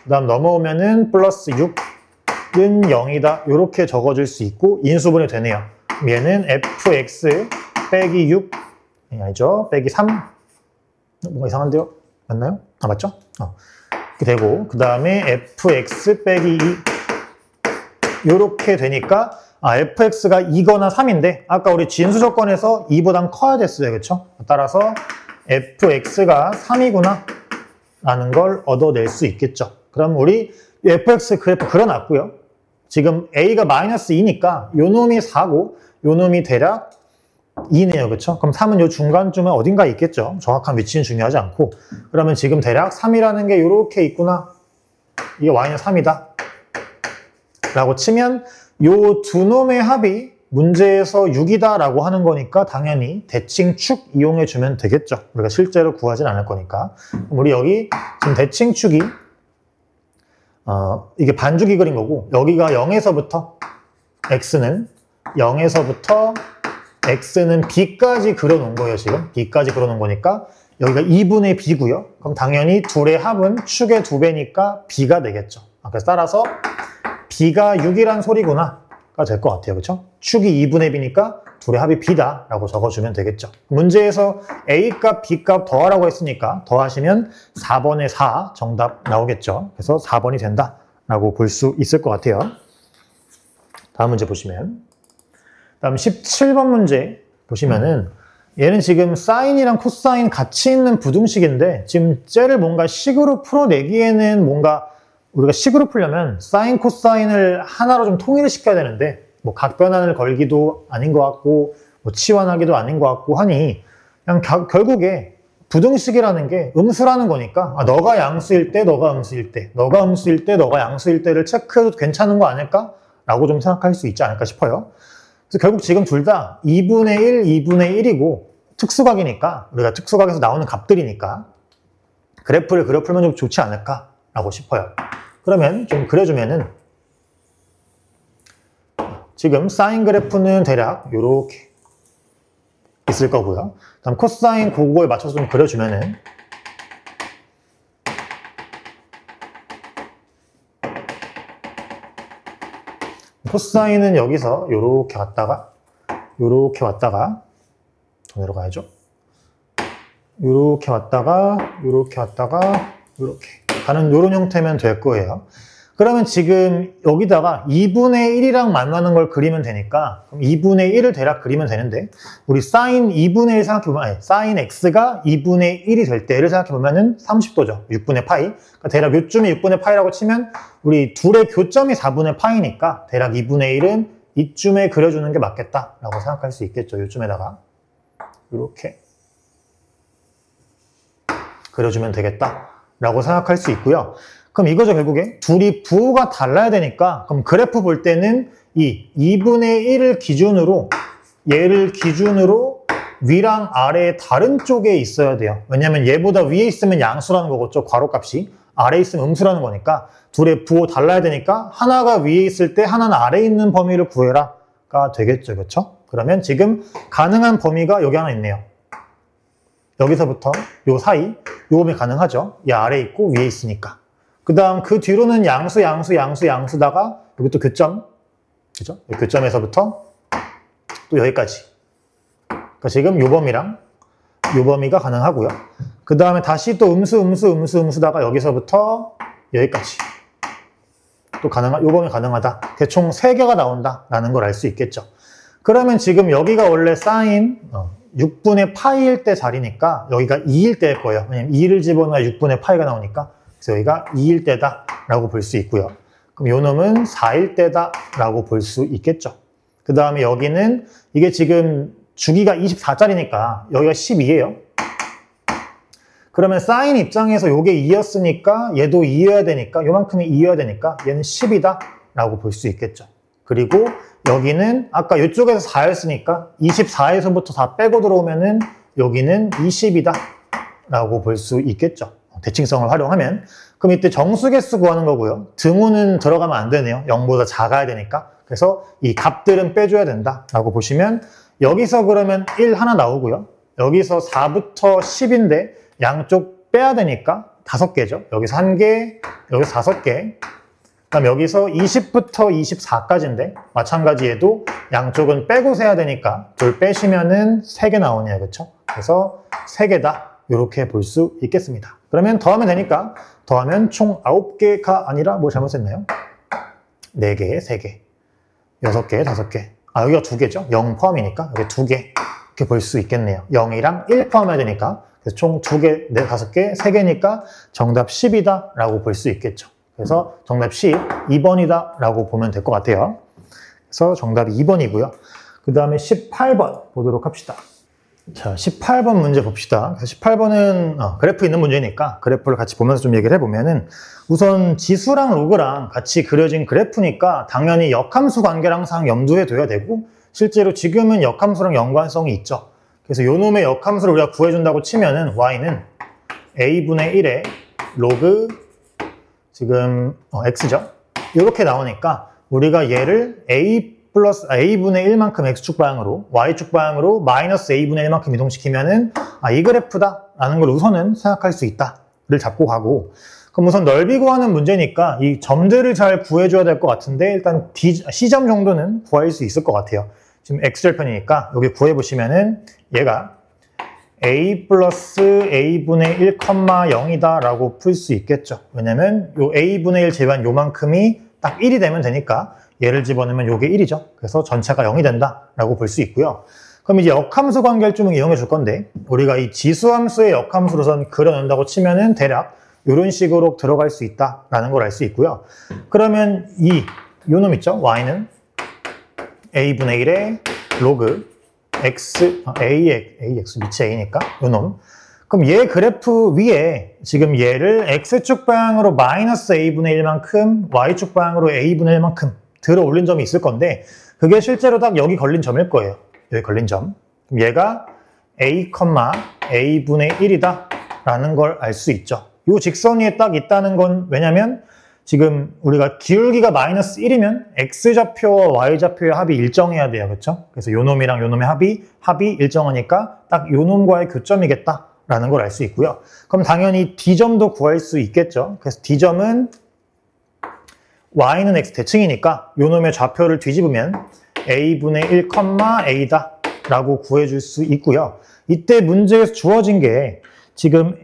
그 다음 넘어오면은 플러스 6은 0이다. 이렇게 적어줄 수 있고 인수분해 되네요. 얘는 fx 빼기 6, 아니죠. 빼기 3. 뭔가 이상한데요? 맞나요? 맞죠? 이렇게 되고, 그 다음에 fx 빼기 2. 이렇게 되니까 fx가 2거나 3인데 아까 우리 진수 조건에서 2보단 커야 됐어요. 그렇죠? 따라서 fx가 3이구나 라는 걸 얻어낼 수 있겠죠. 그럼 우리 fx 그래프 그려놨고요. 지금 a가 마이너스 2니까 요 놈이 4고 요 놈이 대략 2네요. 그렇죠? 그럼 3은 요 중간쯤에 어딘가 있겠죠. 정확한 위치는 중요하지 않고. 그러면 지금 대략 3이라는 게 요렇게 있구나. 이게 y는 3이다. 라고 치면 요 두 놈의 합이 문제에서 6이다 라고 하는 거니까 당연히 대칭축 이용해 주면 되겠죠. 우리가 실제로 구하진 않을 거니까. 그럼 우리 여기 지금 대칭축이 이게 반죽이 그린 거고, 여기가 0에서부터 x는 b까지 그려놓은 거예요. 지금 b까지 그려놓은 거니까 여기가 2분의 b고요. 그럼 당연히 둘의 합은 축의 2배니까 b가 되겠죠. 그래서 따라서 b가 6이란 소리구나 가 될 것 같아요. 그렇죠? 축이 2분의 b니까 둘의 합이 b다 라고 적어주면 되겠죠. 문제에서 a값, b값 더하라고 했으니까 더하시면 4번에 4 정답 나오겠죠. 그래서 4번이 된다 라고 볼 수 있을 것 같아요. 다음 문제 보시면, 다음 17번 문제 보시면은 얘는 지금 사인이랑 코사인 같이 있는 부등식인데 지금 쟤를 뭔가 식으로 풀어내기에는 뭔가 우리가 식으로 풀려면 사인, 코사인을 하나로 좀 통일을 시켜야 되는데 뭐 각변환을 걸기도 아닌 것 같고 뭐 치환하기도 아닌 것 같고 하니 그냥 결국에 부등식이라는 게 음수라는 거니까 너가 양수일 때 너가 음수일 때 너가 음수일 때 너가 양수일 때를 체크해도 괜찮은 거 아닐까? 라고 좀 생각할 수 있지 않을까 싶어요. 그래서 결국 지금 둘 다 2분의 1, 2분의 1이고 특수각이니까 우리가 특수각에서 나오는 값들이니까 그래프를 그려 풀면 좀 좋지 않을까라고 싶어요. 그러면 좀 그려주면은 지금 사인 그래프는 대략 이렇게 있을 거고요. 다음 코사인 그거에 맞춰서 좀 그려주면은 코사인은 여기서 요렇게 왔다가 요렇게 왔다가 더 내려가야죠. 요렇게 왔다가 요렇게 왔다가 요렇게 가는 요런 형태면 될 거예요. 그러면 지금 여기다가 2분의 1이랑 만나는 걸 그리면 되니까 그럼 2분의 1을 대략 그리면 되는데 우리 사인 2분의 1 생각해보면 아니, 사인 x가 2분의 1이 될 때를 생각해보면 30도죠. 6분의 파이. 그러니까 대략 요쯤이 6분의 파이라고 치면 우리 둘의 교점이 4분의 파이니까 대략 2분의 1은 이쯤에 그려주는 게 맞겠다라고 생각할 수 있겠죠. 요쯤에다가 이렇게 그려주면 되겠다라고 생각할 수 있고요. 그럼 이거죠, 결국에. 둘이 부호가 달라야 되니까, 그럼 그래프 볼 때는 이 2분의 1을 기준으로, 얘를 기준으로 위랑 아래 다른 쪽에 있어야 돼요. 왜냐면 얘보다 위에 있으면 양수라는 거겠죠, 괄호값이. 아래에 있으면 음수라는 거니까, 둘의 부호 달라야 되니까, 하나가 위에 있을 때 하나는 아래에 있는 범위를 구해라가 되겠죠, 그렇죠? 그러면 지금 가능한 범위가 여기 하나 있네요. 여기서부터 요 사이, 요 범위 가능하죠? 이 아래에 있고 위에 있으니까. 그 다음 그 뒤로는 양수다가 여기 또 교점, 그죠? 교점에서부터 또 여기까지. 그러니까 지금 요 범위랑 요 범위가 가능하고요. 그 다음에 다시 또 음수다가 여기서부터 여기까지. 또 요 범위 가능하다. 총 3개가 나온다라는 걸 알 수 있겠죠. 그러면 지금 여기가 원래 사인 6분의 파이일 때 자리니까 여기가 2일 때일 거예요. 왜냐면 2를 집어넣어야 6분의 파이가 나오니까. 그래서 여기가 2일 때다라고 볼 수 있고요. 그럼 요 놈은 4일 때다라고 볼 수 있겠죠. 그 다음에 여기는 이게 지금 주기가 24짜리니까 여기가 12예요. 그러면 사인 입장에서 요게 2였으니까 얘도 2여야 되니까 요만큼이 2여야 되니까 얘는 10이다라고 볼 수 있겠죠. 그리고 여기는 아까 이쪽에서 4였으니까 24에서부터 4 빼고 들어오면은 여기는 20이다라고 볼 수 있겠죠. 대칭성을 활용하면. 그럼 이때 정수개수 구하는 거고요. 등호는 들어가면 안 되네요. 0보다 작아야 되니까. 그래서 이 값들은 빼줘야 된다라고 보시면 여기서 그러면 1 하나 나오고요. 여기서 4부터 10인데 양쪽 빼야 되니까 5개죠. 여기서 1개, 여기서 5개. 그다음 여기서 20부터 24까지인데 마찬가지 얘도 양쪽은 빼고 세야 되니까 둘 빼시면은 3개 나오네요. 그렇죠? 그래서 3개다. 이렇게 볼 수 있겠습니다. 그러면 더하면 되니까 더하면 총 9개가 아니라 뭐 잘못했나요? 4개, 3개, 6개, 5개. 여기가 2개죠. 0 포함이니까 여기 2개 이렇게 볼 수 있겠네요. 0이랑 1 포함해야 되니까 그래서 총 2개, 5개, 3개니까 정답 10이다 라고 볼 수 있겠죠. 그래서 정답 10, 2번이다 라고 보면 될 것 같아요. 그래서 정답이 2번이고요. 그 다음에 18번 보도록 합시다. 자, 18번 문제 봅시다. 18번은 그래프 있는 문제니까 그래프를 같이 보면서 좀 얘기를 해보면은 우선 지수랑 로그랑 같이 그려진 그래프니까 당연히 역함수 관계를 항상 염두에 둬야 되고 실제로 지금은 역함수랑 연관성이 있죠. 그래서 요 놈의 역함수를 우리가 구해준다고 치면은 y는 a분의 1에 로그 지금 x죠. 이렇게 나오니까 우리가 얘를 a분의 1만큼 x축 방향으로 y축 방향으로 마이너스 a분의 1만큼 이동시키면은 이 그래프다라는 걸 우선은 생각할 수 있다를 잡고 가고 그럼 우선 넓이 구하는 문제니까 이 점들을 잘 구해줘야 될 것 같은데 일단 C점 정도는 구할 수 있을 것 같아요. 지금 x절편이니까 여기 구해보시면은 얘가 a 플러스 a분의 1, 0이다 라고 풀 수 있겠죠. 왜냐면 요 a분의 1 제외한 요만큼이 딱 1이 되면 되니까 얘를 집어넣으면 요게 1이죠. 그래서 전체가 0이 된다 라고 볼 수 있고요. 그럼 이제 역함수 관계를 좀 이용해 줄 건데 우리가 이 지수함수의 역함수로선 그려낸다고 치면은 대략 이런 식으로 들어갈 수 있다라는 걸 알 수 있고요. 그러면 요 놈 있죠? y는 a분의 1의 로그 x, ax 미치 a니까 요 놈. 그럼 얘 그래프 위에 지금 얘를 x축 방향으로 마이너스 a분의 1만큼 y축 방향으로 a분의 1만큼 들어 올린 점이 있을 건데 그게 실제로 딱 여기 걸린 점일 거예요. 여기 걸린 점. 그럼 얘가 a, a분의 1이다 라는 걸 알 수 있죠. 요 직선 위에 딱 있다는 건 왜냐면 지금 우리가 기울기가 마이너스 1이면 x좌표와 y좌표의 합이 일정해야 돼요. 그렇죠? 그래서 요 놈이랑 요 놈의 합이 일정하니까 딱 요 놈과의 교점이겠다 라는 걸 알 수 있고요. 그럼 당연히 d점도 구할 수 있겠죠. 그래서 d점은 y는 x 대칭이니까 요 놈의 좌표를 뒤집으면 a분의 1, a다 라고 구해줄 수 있고요. 이때 문제에서 주어진 게 지금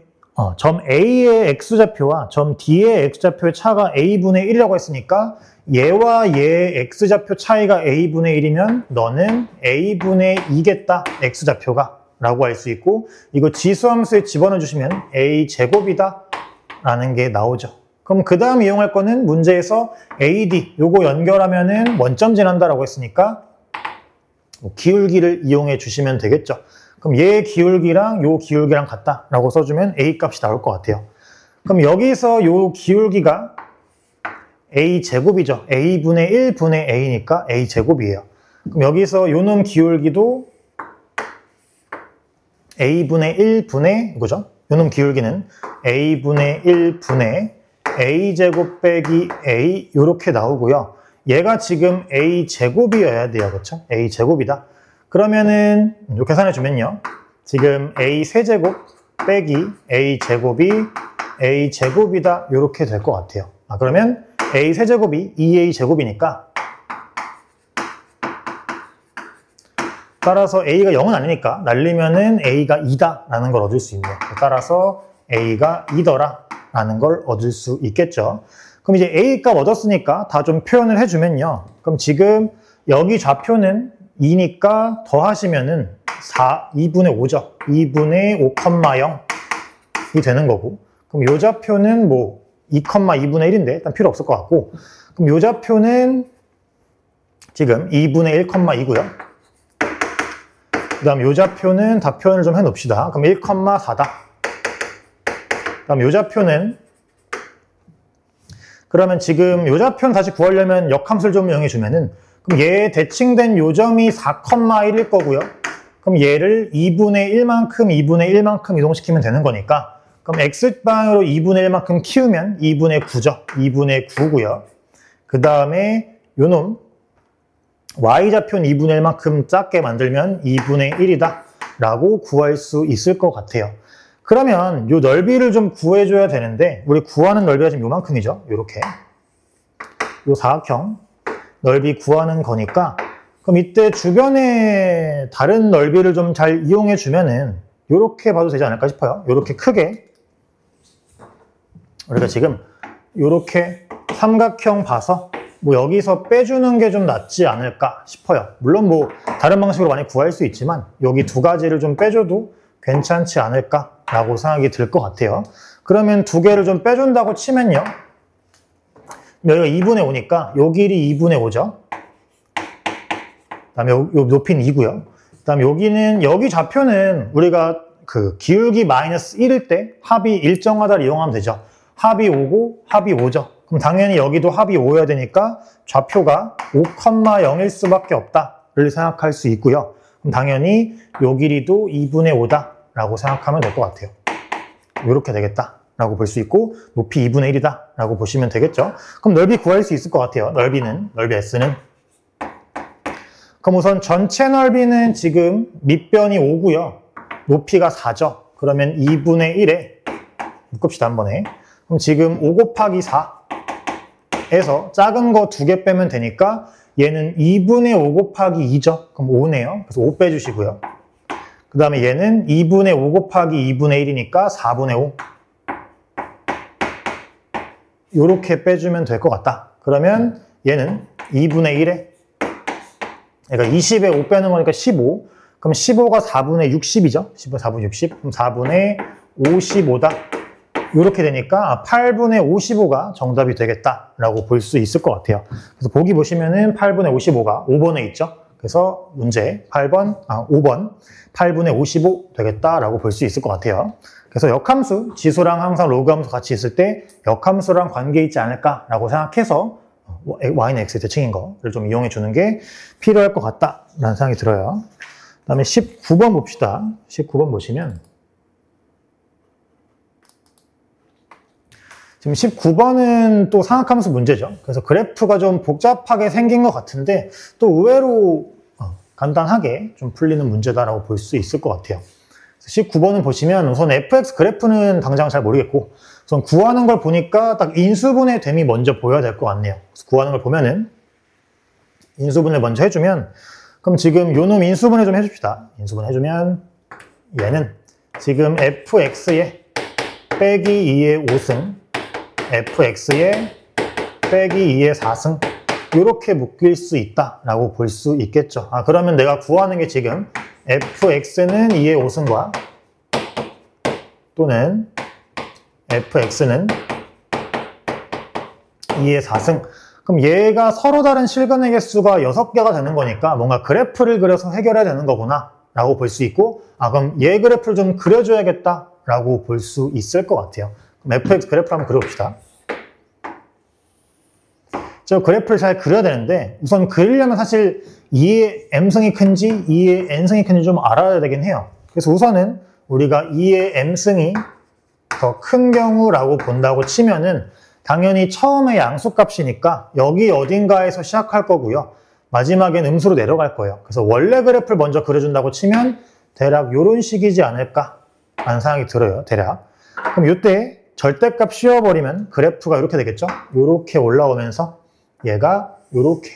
점 A의 X좌표와 점 D의 X좌표의 차가 A분의 1이라고 했으니까 얘와 얘의 X좌표 차이가 A분의 1이면 너는 A분의 2겠다, X좌표가 라고 할 수 있고 이거 지수함수에 집어넣어 주시면 A제곱이다 라는 게 나오죠. 그럼 그 다음 이용할 거는 문제에서 AD 요거 연결하면은 원점 지난다라고 했으니까 기울기를 이용해 주시면 되겠죠. 그럼 얘 기울기랑 요 기울기랑 같다라고 써주면 A 값이 나올 것 같아요. 그럼 여기서 요 기울기가 A 제곱이죠. A분의 1분의 A니까 A 제곱이에요. 그럼 여기서 요 놈 기울기도 A분의 1분의 이거죠. 요 놈 기울기는 A분의 1분의 A 제곱 빼기 A 요렇게 나오고요. 얘가 지금 A 제곱이어야 돼요. 그렇죠? A 제곱이다. 그러면은 요 계산해 주면요. 지금 A 세제곱 빼기 A 제곱이 A 제곱이다. 요렇게 될 것 같아요. 그러면 A 세제곱이 2A 제곱이니까 따라서 A가 0은 아니니까 날리면은 A가 2다 라는 걸 얻을 수 있네요. 따라서 A가 2더라 라는 걸 얻을 수 있겠죠. 그럼 이제 A 값 얻었으니까 다 좀 표현을 해주면요. 그럼 지금 여기 좌표는 2니까 더하시면은 2분의 5죠. 2분의 5,0이 되는 거고. 그럼 요 좌표는 뭐 2,2분의 1인데 일단 필요 없을 것 같고. 그럼 요 좌표는 지금 2분의 1,2고요. 그 다음 요 좌표는 다 표현을 좀 해놓읍시다. 그럼 1,4다. 그 다음 요 좌표는 그러면 지금 요 좌표는 다시 구하려면 역함수를 좀 이용해주면은 그럼 얘 대칭된 요점이 4,1일 거고요. 그럼 얘를 2분의 1만큼 이동시키면 되는 거니까 그럼 x방으로 2분의 1만큼 키우면 2분의 9죠. 2분의 9고요. 그 다음에 요놈 y좌표는 2분의 1만큼 작게 만들면 2분의 1이다 라고 구할 수 있을 것 같아요. 그러면 요 넓이를 좀 구해줘야 되는데 우리 구하는 넓이가 지금 요만큼이죠. 요렇게 요 사각형 넓이 구하는 거니까 그럼 이때 주변에 다른 넓이를 좀 잘 이용해 주면은 요렇게 봐도 되지 않을까 싶어요. 요렇게 크게 우리가 지금 요렇게 삼각형 봐서 뭐 여기서 빼주는 게 좀 낫지 않을까 싶어요. 물론 뭐 다른 방식으로 많이 구할 수 있지만 여기 두 가지를 좀 빼줘도 괜찮지 않을까라고 생각이 들 것 같아요. 그러면 두 개를 좀 빼준다고 치면요. 여기가 2분의 5니까 요 길이 2분의 5죠. 그 다음에 요 높이는 2고요. 그 다음에 여기 좌표는 우리가 그 기울기 마이너스 1일 때 합이 일정하다를 이용하면 되죠. 합이 5고 합이 5죠. 그럼 당연히 여기도 합이 5여야 되니까 좌표가 5,0일 수밖에 없다를 생각할 수 있고요. 그럼 당연히 요 길이도 2분의 5다 라고 생각하면 될 것 같아요. 이렇게 되겠다 라고 볼 수 있고 높이 2분의 1이다 라고 보시면 되겠죠. 그럼 넓이 구할 수 있을 것 같아요. 넓이 S는. 그럼 우선 전체 넓이는 지금 밑변이 5고요. 높이가 4죠. 그러면 2분의 1에 묶읍시다 한 번에. 그럼 지금 5 곱하기 4에서 작은 거 2개 빼면 되니까 얘는 2분의 5 곱하기 2죠. 그럼 5네요. 그래서 5 빼주시고요. 그 다음에 얘는 2분의 5 곱하기 2분의 1이니까 4분의 5. 요렇게 빼주면 될 것 같다. 그러면 얘는 2분의 1에 그러니까 20에 5 빼는 거니까 15. 그럼 15가 4분의 60이죠. 15, 4분의 60. 그럼 4분의 55다. 이렇게 되니까 8분의 55가 정답이 되겠다라고 볼 수 있을 것 같아요. 그래서 보기 보시면은 8분의 55가 5번에 있죠. 그래서 문제 5번 8분의 55 되겠다라고 볼 수 있을 것 같아요. 그래서 역함수, 지수랑 항상 로그함수 같이 있을 때 역함수랑 관계 있지 않을까라고 생각해서 y는 x의 대칭인 거를 좀 이용해 주는 게 필요할 것 같다라는 생각이 들어요. 그 다음에 19번 봅시다. 19번 보시면 지금 19번은 또 상학함수 문제죠. 그래서 그래프가 좀 복잡하게 생긴 것 같은데 또 의외로 간단하게 좀 풀리는 문제다라고 볼 수 있을 것 같아요. 19번은 보시면 우선 fx 그래프는 당장 잘 모르겠고 우선 구하는 걸 보니까 딱 인수분해 됨이 먼저 보여야 될 것 같네요. 그래서 구하는 걸 보면은 인수분해 먼저 해주면 그럼 지금 요놈 인수분해 좀 해줍시다. 인수분해 해주면 얘는 지금 fx에 빼기 2의 5승 fx에 빼기 2의 4승 이렇게 묶일 수 있다라고 볼 수 있겠죠. 그러면 내가 구하는 게 지금 fx는 2의 5승과 또는 fx는 2의 4승 그럼 얘가 서로 다른 실근의 개수가 6개가 되는 거니까 뭔가 그래프를 그려서 해결해야 되는 거구나 라고 볼 수 있고 그럼 얘 그래프를 좀 그려줘야겠다 라고 볼 수 있을 것 같아요. 그럼 fx 그래프를 한번 그려봅시다. 저 그래프를 잘 그려야 되는데 우선 그리려면 사실 2의 m승이 큰지 2의 n승이 큰지 좀 알아야 되긴 해요. 그래서 우선은 우리가 2의 m승이 더 큰 경우라고 본다고 치면은 당연히 처음에 양수값이니까 여기 어딘가에서 시작할 거고요. 마지막엔 음수로 내려갈 거예요. 그래서 원래 그래프를 먼저 그려준다고 치면 대략 이런 식이지 않을까 라는 생각이 들어요. 대략. 그럼 이때 절대값 씌워버리면 그래프가 이렇게 되겠죠. 이렇게 올라오면서 얘가 이렇게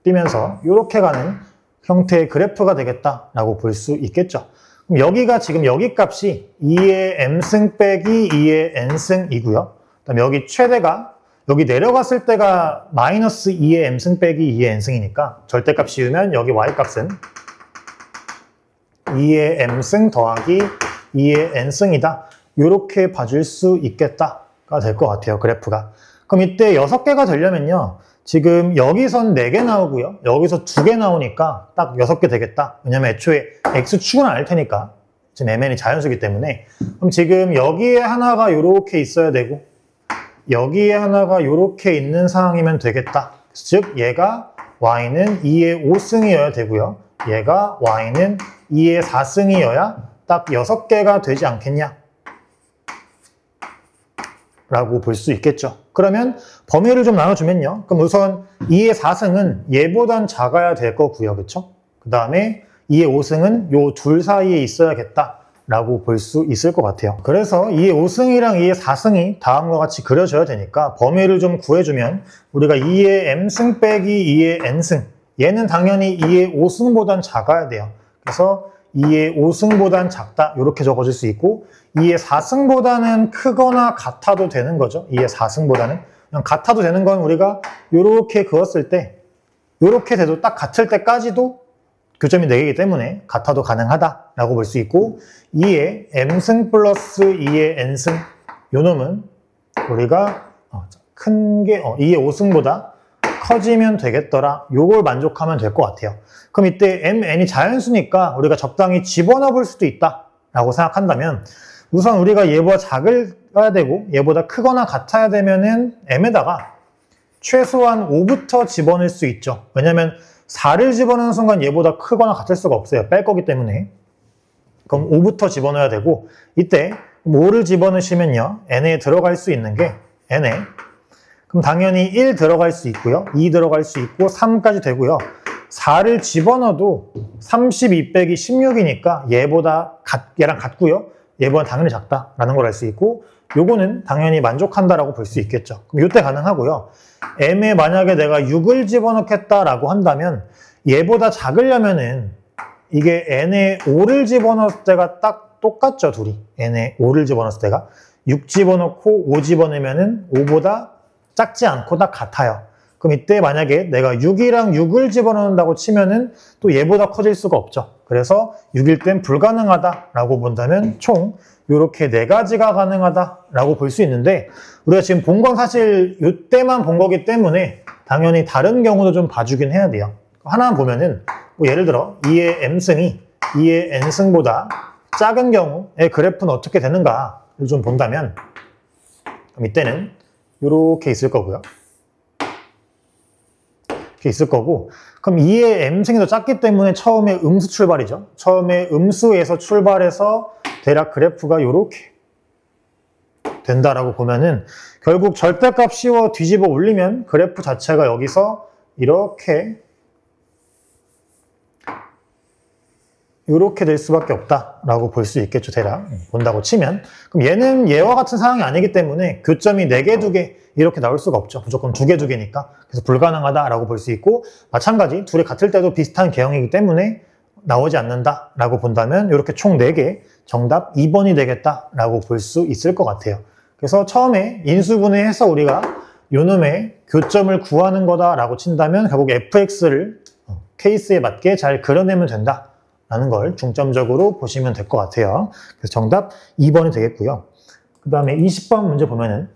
뛰면서 이렇게 가는 형태의 그래프가 되겠다라고 볼 수 있겠죠. 그럼 여기가 지금 여기 값이 2의 m승 빼기 2의 n승이고요. 그다음에 여기 최대가 여기 내려갔을 때가 마이너스 2의 m승 빼기 2의 n승이니까 절대값 씌우면 여기 y값은 2의 m승 더하기 2의 n승이다. 이렇게 봐줄 수 있겠다가 될 것 같아요. 그래프가. 그럼 이때 6개가 되려면요. 지금 여기선 4개 나오고요. 여기서 2개 나오니까 딱 6개 되겠다. 왜냐면 애초에 x축은 알 테니까. 지금 mn이 자연수기 때문에. 그럼 지금 여기에 하나가 이렇게 있어야 되고 여기에 하나가 이렇게 있는 상황이면 되겠다. 즉 얘가 y는 2의 5승이어야 되고요. 얘가 y는 2의 4승이어야 딱 6개가 되지 않겠냐. 라고 볼 수 있겠죠. 그러면 범위를 좀 나눠주면요. 그럼 우선 2의 4승은 얘보단 작아야 될 거고요. 그쵸? 그 다음에 2의 5승은 요 둘 사이에 있어야겠다. 라고 볼 수 있을 것 같아요. 그래서 2의 5승이랑 2의 4승이 다음과 같이 그려져야 되니까 범위를 좀 구해주면 우리가 2의 m승 빼기 2의 n승 얘는 당연히 2의 5승보단 작아야 돼요. 그래서 2의 5승보단 작다 이렇게 적어줄 수 있고 2의 4승보다는 크거나 같아도 되는 거죠. 2의 4승보다는 그냥 같아도 되는 건 우리가 이렇게 그었을 때 이렇게 돼도 딱 같을 때까지도 교점이 4개이기 때문에 같아도 가능하다라고 볼 수 있고 2의 m승 플러스 2의 n승 요 놈은 우리가 큰 게 2의 5승보다 커지면 되겠더라. 요걸 만족하면 될 것 같아요. 그럼 이때 mn이 자연수니까 우리가 적당히 집어넣어 볼 수도 있다라고 생각한다면 우선 우리가 얘보다 작아야 되고 얘보다 크거나 같아야 되면은 m에다가 최소한 5부터 집어넣을 수 있죠. 왜냐면 4를 집어넣는 순간 얘보다 크거나 같을 수가 없어요. 뺄 거기 때문에. 그럼 5부터 집어넣어야 되고 이때 5를 집어넣으시면요. n에 들어갈 수 있는 게 n에 그럼 당연히 1 들어갈 수 있고요. 2 들어갈 수 있고 3까지 되고요. 4를 집어넣어도 32 빼기 16이니까 얘랑 같고요. 얘보다 당연히 작다라는 걸 알 수 있고 요거는 당연히 만족한다라고 볼 수 있겠죠. 그럼 요때 가능하고요. m에 만약에 내가 6을 집어넣겠다라고 한다면 얘보다 작으려면은 이게 n에 5를 집어넣을 때가 딱 똑같죠, 둘이. n에 5를 집어넣을 때가 6 집어넣고 5 집어넣으면은 5보다 작지 않고 딱 같아요. 그럼 이때 만약에 내가 6이랑 6을 집어넣는다고 치면은 또 얘보다 커질 수가 없죠. 그래서 6일 땐 불가능하다라고 본다면 총 이렇게 네 가지가 가능하다라고 볼 수 있는데 우리가 지금 본 건 사실 이때만 본 거기 때문에 당연히 다른 경우도 좀 봐주긴 해야 돼요. 하나만 보면은 뭐 예를 들어 2의 m승이 2의 n승보다 작은 경우의 그래프는 어떻게 되는가를 좀 본다면 그럼 이때는 이렇게 있을 거고요. 이렇게 있을 거고 그럼 2의 m승이 더 작기 때문에 처음에 음수 출발이죠. 처음에 음수에서 출발해서 대략 그래프가 이렇게 된다라고 보면은 결국 절대값 씌워 뒤집어 올리면 그래프 자체가 여기서 이렇게 될 수밖에 없다라고 볼 수 있겠죠. 대략 본다고 치면. 그럼 얘는 얘와 같은 상황이 아니기 때문에 교점이 4개, 2개 이렇게 나올 수가 없죠. 무조건 2개, 2개니까. 그래서 불가능하다라고 볼 수 있고 마찬가지 둘이 같을 때도 비슷한 개형이기 때문에 나오지 않는다라고 본다면 이렇게 총 4개 정답 2번이 되겠다라고 볼 수 있을 것 같아요. 그래서 처음에 인수분해해서 우리가 요놈의 교점을 구하는 거다라고 친다면 결국 fx를 케이스에 맞게 잘 그려내면 된다라는 걸 중점적으로 보시면 될 것 같아요. 그래서 정답 2번이 되겠고요. 그 다음에 20번 문제 보면은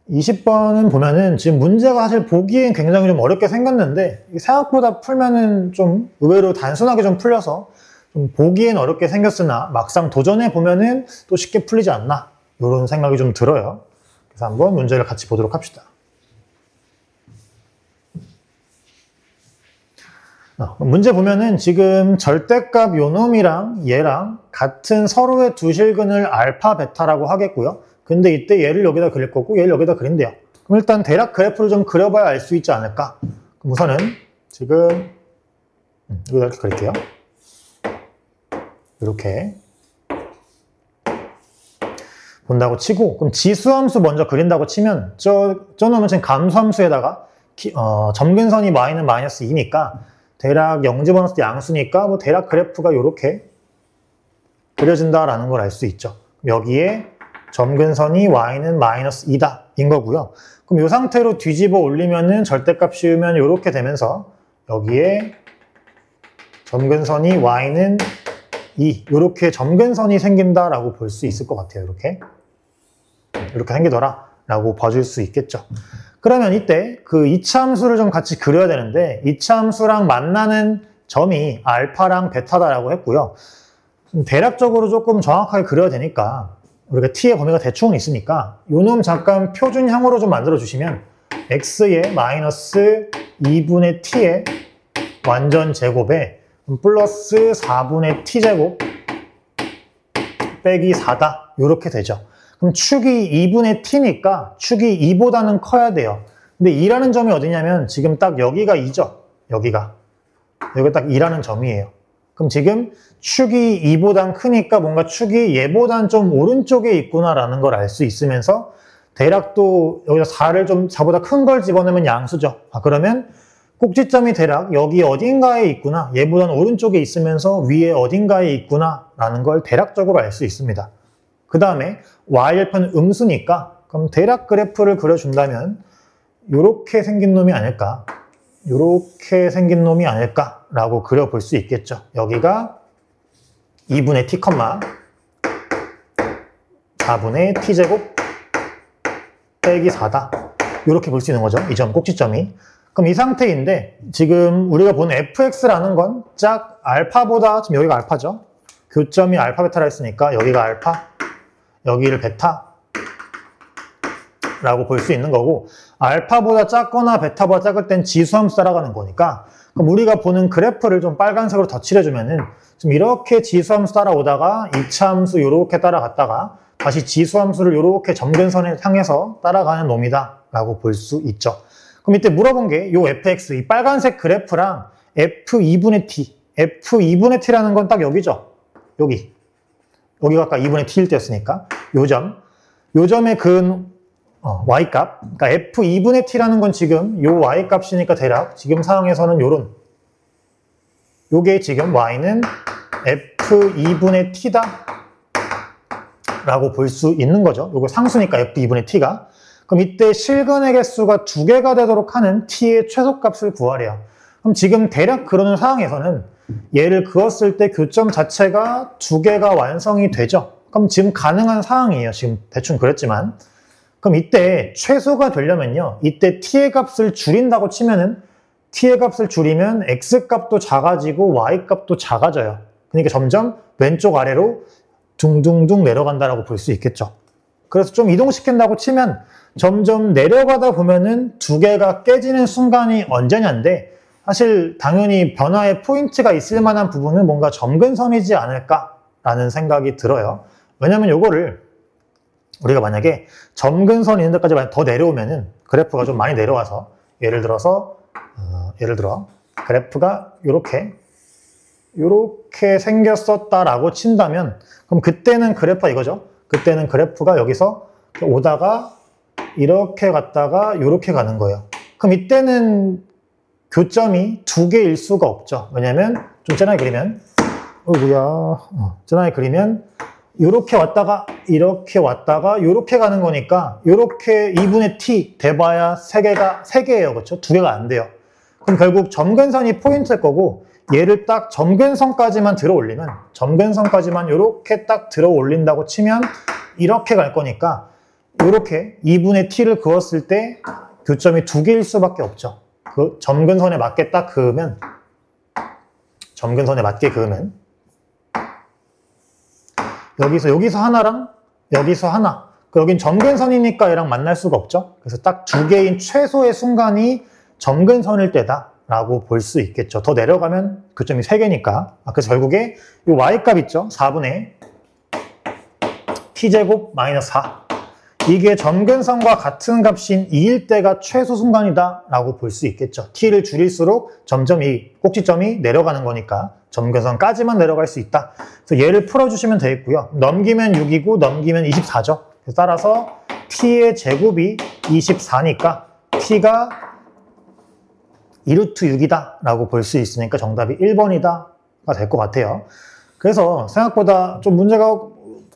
20번은 보면은 지금 문제가 사실 보기엔 굉장히 좀 어렵게 생겼는데 생각보다 풀면은 좀 의외로 단순하게 좀 풀려서 좀 보기엔 어렵게 생겼으나 막상 도전해 보면은 또 쉽게 풀리지 않나 이런 생각이 좀 들어요. 그래서 한번 문제를 같이 보도록 합시다. 문제 보면은 지금 절대값 요놈이랑 얘랑 같은 서로의 두 실근을 알파 베타라고 하겠고요. 근데 이때 얘를 여기다 그릴 거고 얘를 여기다 그린대요. 그럼 일단 대략 그래프를 좀 그려봐야 알 수 있지 않을까? 그럼 우선은 지금 여기다 이렇게 그릴게요. 이렇게 본다고 치고 그럼 지수함수 먼저 그린다고 치면 저 놈은 지금 감수함수에다가 점근선이 y는 마이너스 2니까 대략 0집어넣었을 때 양수니까 뭐 대략 그래프가 이렇게 그려진다라는 걸 알 수 있죠. 여기에 점근선이 y는 마이너스 2다 인 거고요. 그럼 이 상태로 뒤집어 올리면은 절대값 씌우면 이렇게 되면서 여기에 점근선이 y는 2 이렇게 점근선이 생긴다라고 볼 수 있을 것 같아요. 이렇게 생기더라 라고 봐줄 수 있겠죠. 그러면 이때 그 이차함수를 좀 같이 그려야 되는데 이차함수랑 만나는 점이 알파랑 베타다라고 했고요. 대략적으로 조금 정확하게 그려야 되니까 우리가 t의 범위가 대충은 있으니까 요놈 잠깐 표준형으로 좀 만들어 주시면 x의 마이너스 2분의 t의 완전 제곱에 플러스 4분의 t제곱 빼기 4다 이렇게 되죠. 그럼 축이 2분의 t니까 축이 2보다는 커야 돼요. 근데 2라는 점이 어디냐면 지금 딱 여기가 2죠. 여기가 딱 2라는 점이에요. 그럼 지금 축이 2보단 크니까 뭔가 축이 얘보단 좀 오른쪽에 있구나라는 걸 알 수 있으면서 대략 또 여기서 4보다 큰 걸 집어넣으면 양수죠. 그러면 꼭지점이 대략 여기 어딘가에 있구나, 얘보다는 오른쪽에 있으면서 위에 어딘가에 있구나 라는 걸 대략적으로 알 수 있습니다. 그 다음에 y절편 음수니까 그럼 대략 그래프를 그려준다면 이렇게 생긴 놈이 아닐까, 이렇게 생긴 놈이 아닐까라고 그려볼 수 있겠죠. 여기가 2분의 t, 4분의 t제곱 빼기 4다 이렇게 볼 수 있는 거죠. 이 점 꼭지점이. 그럼 이 상태인데 지금 우리가 본 fx라는 건 짝 알파보다 지금 여기가 알파죠. 교점이 알파 베타라 했으니까 여기가 알파, 여기를 베타라고 볼 수 있는 거고 알파보다 작거나 베타보다 작을 땐 지수함수 따라가는 거니까 그럼 우리가 보는 그래프를 좀 빨간색으로 덧칠해주면은 지금 이렇게 지수함수 따라오다가 이차함수 이렇게 따라갔다가 다시 지수함수를 이렇게 점근선에 향해서 따라가는 놈이다 라고 볼 수 있죠. 그럼 이때 물어본 게 요 fx, 이 빨간색 그래프랑 f2분의 t, f2분의 t라는 건 딱 여기죠. 여기가 아까 2분의 t일 때였으니까 요 점의 근 y값, 그러니까 f2분의 t라는 건 지금 요 y값이니까 대략 지금 상황에서는 요게 지금 y는 f2분의 t다 라고 볼 수 있는 거죠. 요거 상수니까 f2분의 t가. 그럼 이때 실근의 개수가 2개가 되도록 하는 t의 최소값을 구하래요. 그럼 지금 대략 그러는 상황에서는 얘를 그었을 때 교점 자체가 두 개가 완성이 되죠. 그럼 지금 가능한 상황이에요. 지금 대충 그랬지만. 그럼 이때 최소가 되려면요. 이때 t의 값을 줄인다고 치면은 t의 값을 줄이면 x 값도 작아지고 y 값도 작아져요. 그러니까 점점 왼쪽 아래로 둥둥둥 내려간다라고 볼 수 있겠죠. 그래서 좀 이동시킨다고 치면 점점 내려가다 보면은 두 개가 깨지는 순간이 언제냐인데 사실 당연히 변화의 포인트가 있을 만한 부분은 뭔가 점근선이지 않을까라는 생각이 들어요. 왜냐면 요거를 우리가 만약에 점근선이 있는 데까지 더 내려오면은 그래프가 좀 많이 내려와서 예를 들어 그래프가 요렇게 생겼었다라고 친다면 그럼 그때는 그래프가 이거죠. 그때는 그래프가 여기서 오다가 이렇게 갔다가 이렇게 가는 거예요. 그럼 이때는 교점이 두 개일 수가 없죠. 왜냐면 좀 진하게 그리면 진하게 그리면 이렇게 왔다가 이렇게 왔다가 이렇게 가는 거니까 이렇게 2분의 t 돼봐야 3개예요. 그렇죠? 2개가 안 돼요. 그럼 결국 점근선이 포인트일 거고 얘를 딱 점근선까지만 들어 올리면 점근선까지만 이렇게 딱 들어 올린다고 치면 이렇게 갈 거니까 이렇게 2분의 t를 그었을 때 교점이 2개일 수밖에 없죠. 그 점근선에 맞게 딱 그으면 여기서 하나랑 여기서 하나. 여긴 점근선이니까 얘랑 만날 수가 없죠. 그래서 딱 두 개인 최소의 순간이 점근선일 때다라고 볼 수 있겠죠. 더 내려가면 교점이 3개니까. 그래서 결국에 이 y값 있죠. 4분의 t제곱 마이너스 4. 이게 점근선과 같은 값인 2일 때가 최소 순간이다라고 볼 수 있겠죠. t를 줄일수록 점점 이 꼭지점이 내려가는 거니까 점근선까지만 내려갈 수 있다. 그래서 얘를 풀어주시면 되겠고요. 넘기면 6이고 넘기면 24죠. 따라서 t의 제곱이 24니까 t가 2루트 6이다 라고 볼 수 있으니까 정답이 1번이다가 될 것 같아요. 그래서 생각보다 좀 문제가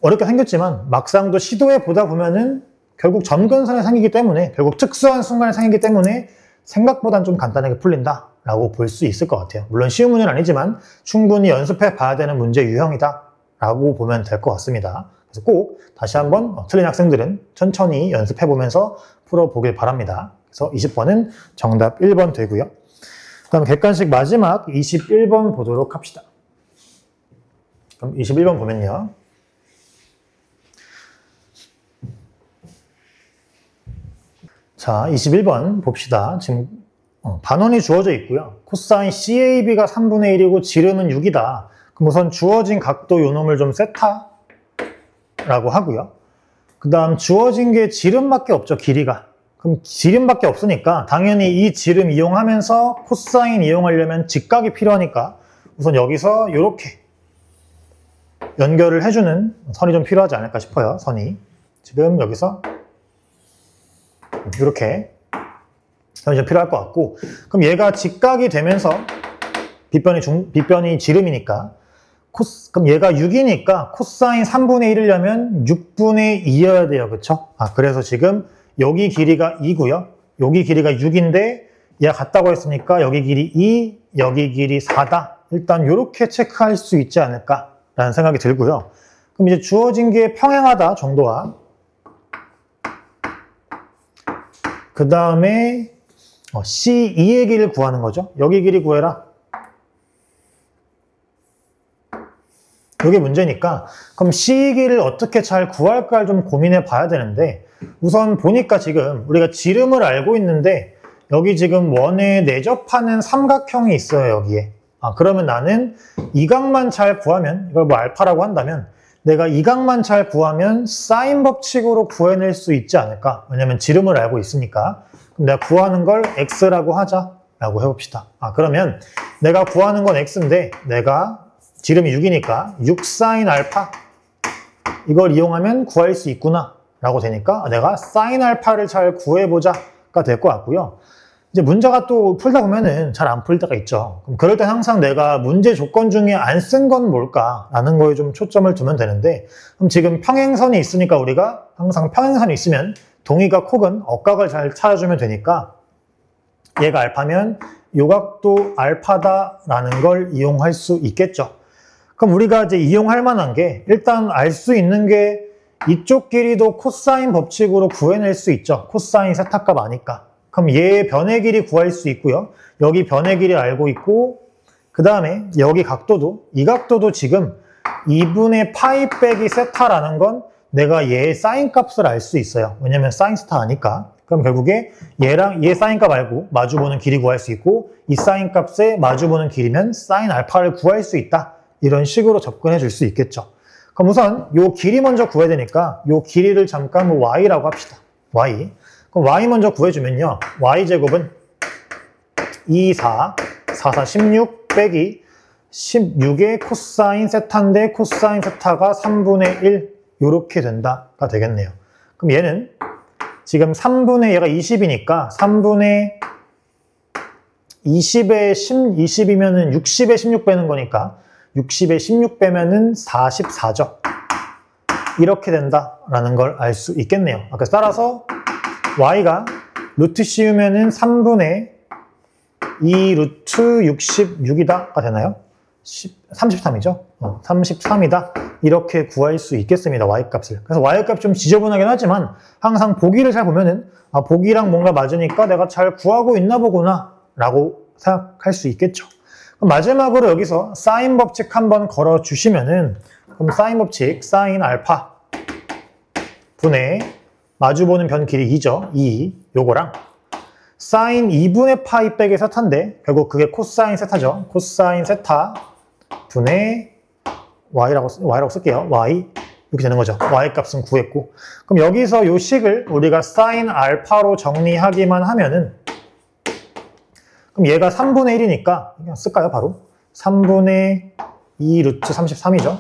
어렵게 생겼지만 막상도 시도해 보다 보면은 결국 점근선이 생기기 때문에 결국 특수한 순간이 생기기 때문에 생각보단 좀 간단하게 풀린다 라고 볼 수 있을 것 같아요. 물론 쉬운 문제는 아니지만 충분히 연습해 봐야 되는 문제 유형이다 라고 보면 될 것 같습니다. 그래서 꼭 다시 한번 틀린 학생들은 천천히 연습해 보면서 풀어보길 바랍니다. 그래서 20번은 정답 1번 되고요. 다음 객관식 마지막 21번 보도록 합시다. 그럼 21번 보면요. 자, 21번 봅시다. 지금 반원이 주어져 있고요. 코사인 CAB가 3분의 1이고 지름은 6이다. 그럼 우선 주어진 각도 요놈을 좀 세타라고 하고요. 그 다음 주어진 게 지름밖에 없죠, 길이가. 그럼 지름밖에 없으니까 당연히 이 지름 이용하면서 코사인 이용하려면 직각이 필요하니까 우선 여기서 이렇게 연결을 해주는 선이 좀 필요하지 않을까 싶어요, 선이. 지금 여기서 이렇게 선이 좀 필요할 것 같고, 그럼 얘가 직각이 되면서 빗변이 지름이니까 그럼 얘가 6이니까 코사인 3분의 1이려면 6분의 2여야 돼요. 그쵸? 그래서 지금 여기 길이가 2고요. 여기 길이가 6인데 얘가 같다고 했으니까 여기 길이 2, 여기 길이 4다. 일단 이렇게 체크할 수 있지 않을까라는 생각이 들고요. 그럼 이제 주어진 게 평행하다 정도와 그 다음에 C2의 길이를 구하는 거죠. 여기 길이 구해라. 이게 문제니까 그럼 C 길이를 어떻게 잘 구할까를 좀 고민해 봐야 되는데 우선 보니까 지금 우리가 지름을 알고 있는데 여기 지금 원에 내접하는 삼각형이 있어요. 여기에. 그러면 나는 이 각만 잘 구하면 이걸 뭐 알파라고 한다면 내가 이 각만 잘 구하면 사인 법칙으로 구해낼 수 있지 않을까? 왜냐면 지름을 알고 있으니까. 그럼 내가 구하는 걸 x라고 하자라고 해봅시다. 그러면 내가 구하는 건 x인데 내가 지름이 6이니까 6사인 알파 이걸 이용하면 구할 수 있구나 라고 되니까 내가 사인 알파를 잘 구해보자가 될 것 같고요. 이제 문제가 또 풀다 보면은 잘 안 풀 때가 있죠. 그럼 그럴 땐 항상 내가 문제 조건 중에 안 쓴 건 뭘까라는 거에 좀 초점을 두면 되는데 그럼 지금 평행선이 있으니까 우리가 항상 평행선이 있으면 동의각 혹은 억각을 잘 찾아주면 되니까 얘가 알파면 요 각도 알파다라는 걸 이용할 수 있겠죠. 그럼 우리가 이제 이용할 만한 게 일단 알 수 있는 게 이쪽 길이도 코사인 법칙으로 구해낼 수 있죠. 코사인 세타값 아니까. 그럼 얘 변의 길이 구할 수 있고요. 여기 변의 길이 알고 있고 그 다음에 여기 각도도 이 각도도 지금 2분의 파이 빼기 세타라는 건 내가 얘의 사인 값을 알 수 있어요. 왜냐면 사인 스타 아니까. 그럼 결국에 얘랑 얘 사인 값 알고 마주보는 길이 구할 수 있고 이 사인 값에 마주보는 길이면 사인 알파를 구할 수 있다. 이런 식으로 접근해 줄 수 있겠죠. 그럼 우선 요 길이 먼저 구해야 되니까 요 길이를 잠깐 y라고 합시다. y. 그럼 y 먼저 구해주면요. y제곱은 2, 4, 4, 4, 16 빼기 16의 코사인 세타인데 코사인 세타가 3분의 1 요렇게 된다가 되겠네요. 그럼 얘는 지금 3분의 얘가 20이니까 3분의 20에 20이면은 60에 16 빼는 거니까 60에 16 빼면은 44죠. 이렇게 된다라는 걸 알 수 있겠네요. 그래서 따라서 y가 루트 씌우면은 3분의 2 루트 66이다가 되나요? 33이죠? 33이다. 이렇게 구할 수 있겠습니다. y값을. 그래서 y값 좀 지저분하긴 하지만 항상 보기를 잘 보면은 보기랑 뭔가 맞으니까 내가 잘 구하고 있나 보구나 라고 생각할 수 있겠죠. 그럼 마지막으로 여기서 사인 법칙 한번 걸어 주시면은 그럼 사인 법칙 사인 알파 분의 마주보는 변 길이 2죠. 2 요거랑 사인 2분의 파이 빼기 세타인데 결국 그게 코사인 세타죠. 코사인 세타 분의 y라고 쓸게요. y 이렇게 되는 거죠. y 값은 구했고 그럼 여기서 요 식을 우리가 사인 알파로 정리하기만 하면은 그럼 얘가 3분의 1이니까 그냥 쓸까요? 바로 3분의 2 루트 33이죠.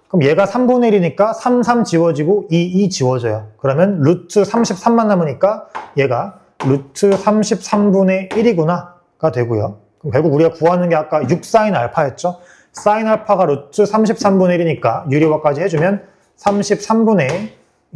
그럼 얘가 3분의 1이니까 3, 3 지워지고 2 지워져요. 그러면 루트 33만 남으니까 얘가 루트 33분의 1이구나가 되고요. 그럼 결국 우리가 구하는 게 아까 6사인 알파였죠. 사인 알파가 루트 33분의 1이니까 유리화까지 해주면 33분의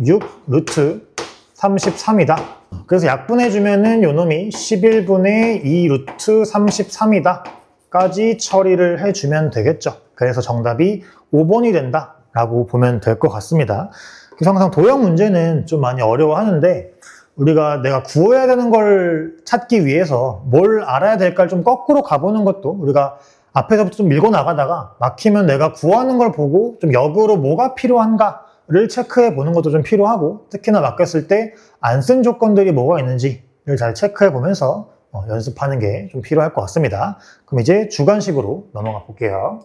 6 루트 33이다. 그래서 약분해주면은 요 놈이 11분의 2 루트 33이다. 까지 처리를 해주면 되겠죠. 그래서 정답이 5번이 된다라고 보면 될 것 같습니다. 그래서 항상 도형 문제는 좀 많이 어려워하는데 내가 구해야 되는 걸 찾기 위해서 뭘 알아야 될까를 좀 거꾸로 가보는 것도 우리가 앞에서부터 좀 밀고 나가다가 막히면 내가 구하는 걸 보고 좀 역으로 뭐가 필요한가를 체크해 보는 것도 좀 필요하고 특히나 맡겼을 때 안 쓴 조건들이 뭐가 있는지를 잘 체크해 보면서 연습하는 게 좀 필요할 것 같습니다. 그럼 이제 주관식으로 넘어가 볼게요.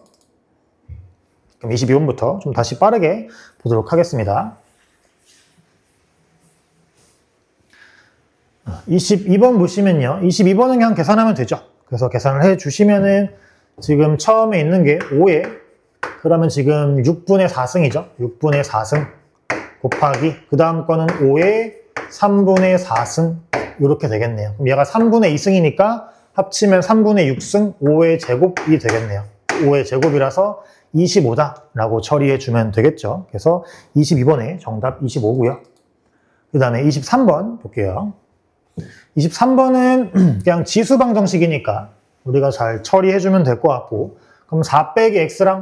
그럼 22번부터 좀 다시 빠르게 보도록 하겠습니다. 22번 보시면요. 22번은 그냥 계산하면 되죠. 그래서 계산을 해 주시면은 지금 처음에 있는 게 5에 그러면 지금 6분의 4승이죠. 6분의 4승 곱하기 그 다음 거는 5에 3분의 4승 이렇게 되겠네요. 그럼 얘가 3분의 2승이니까 합치면 3분의 6승 5의 제곱이 되겠네요. 5의 제곱이라서 25다라고 처리해 주면 되겠죠. 그래서 22번에 정답 25고요. 그 다음에 23번 볼게요. 23번은 그냥 지수방정식이니까 우리가 잘 처리해 주면 될 것 같고 그럼 4 빼기 x랑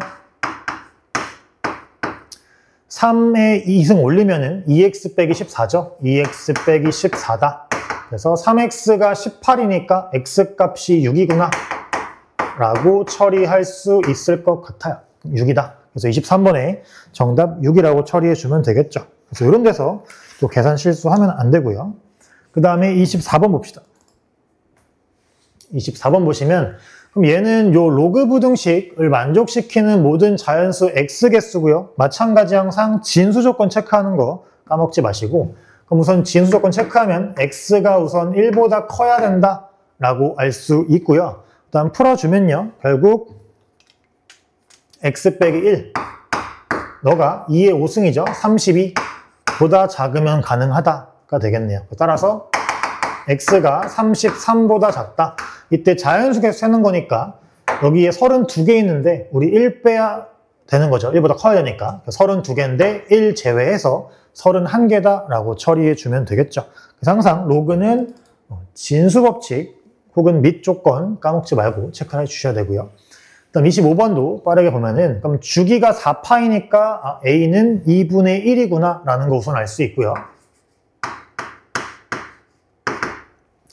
3에 2승 올리면은 2x 빼기 14죠. 2x 빼기 14다. 그래서 3x가 18이니까 x값이 6이구나 라고 처리할 수 있을 것 같아요. 6이다. 그래서 23번에 정답 6이라고 처리해 주면 되겠죠. 그래서 이런 데서 또 계산 실수하면 안 되고요. 그 다음에 24번 봅시다. 24번 보시면 그럼 얘는 요 로그 부등식을 만족시키는 모든 자연수 x개수고요. 마찬가지 항상 진수 조건 체크하는 거 까먹지 마시고 그럼 우선 진수 조건 체크하면 x가 우선 1보다 커야 된다라고 알 수 있고요. 그 다음 풀어주면요. 결국 x 빼기 1 너가 2의 5승이죠. 32보다 작으면 가능하다가 되겠네요. 따라서 x가 33보다 작다. 이때 자연수계수 세는 거니까 여기에 32개 있는데 우리 1 빼야 되는 거죠. 1보다 커야 되니까. 32개인데 1 제외해서 31개다 라고 처리해 주면 되겠죠. 그래서 항상 로그는 진수법칙 혹은 및 조건 까먹지 말고 체크를 해주셔야 되고요. 그다음 25번도 빠르게 보면은 그럼 주기가 4파이니까 A는 2분의 1이구나 라는 거 우선 알 수 있고요.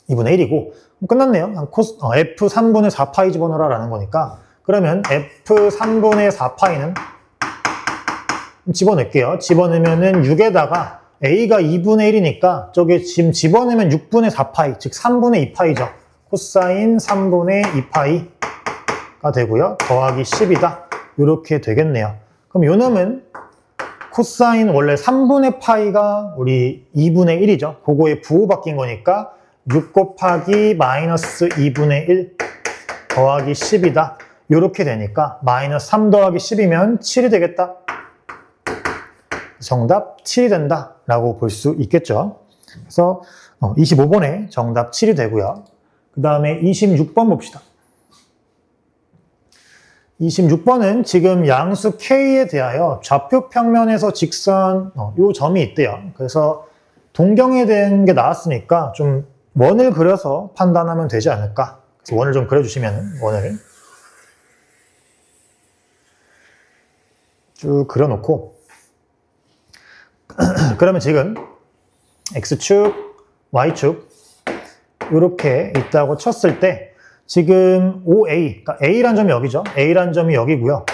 2분의 1이고 끝났네요. F 3분의 4파이 집어넣어라 라는 거니까 그러면 F 3분의 4파이는 집어넣을게요. 집어넣으면은 6에다가 A가 2분의 1이니까 저게 지금 집어넣으면 6분의 4파이, 즉 3분의 2파이죠. 코사인 3분의 2파이가 되고요. 더하기 10이다. 이렇게 되겠네요. 그럼 요 놈은 코사인 원래 3분의 파이가 우리 2분의 1이죠. 그거에 부호 바뀐 거니까 6 곱하기 마이너스 2분의 1 더하기 10이다. 이렇게 되니까 마이너스 3 더하기 10이면 7이 되겠다. 정답 7이 된다 라고 볼 수 있겠죠. 그래서 25번에 정답 7이 되고요. 그 다음에 26번 봅시다. 26번은 지금 양수 K에 대하여 좌표 평면에서 직선 요 점이 있대요. 그래서 동경에 대한 게 나왔으니까 좀 원을 그려서 판단하면 되지 않을까. 그래서 원을 좀 그려주시면 원을 쭉 그려놓고 그러면 지금 X축, Y축 이렇게 있다고 쳤을 때 지금 OA, 그러니까 A란 점이 여기죠. A란 점이 여기고요.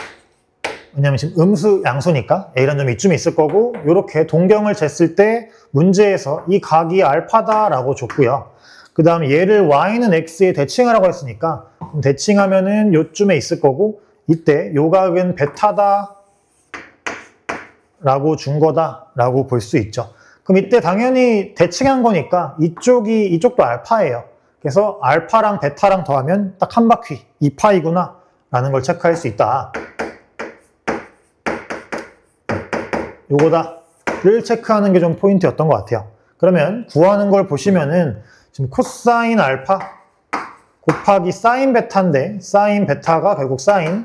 왜냐면 지금 음수 양수니까 A란 점이 이쯤에 있을 거고 이렇게 동경을 쟀을 때 문제에서 이 각이 알파다라고 줬고요. 그 다음에 얘를 Y는 X에 대칭하라고 했으니까 그럼 대칭하면은 요쯤에 있을 거고 이때 요 각은 베타다 라고 준 거다라고 볼 수 있죠. 그럼 이때 당연히 대칭한 거니까 이쪽도 알파예요. 그래서 알파랑 베타랑 더하면 딱 한 바퀴 2파이구나 라는 걸 체크할 수 있다. 요거다를 체크하는 게 좀 포인트였던 것 같아요. 그러면 구하는 걸 보시면은 지금 코사인 알파 곱하기 사인 베타인데 사인 베타가 결국 사인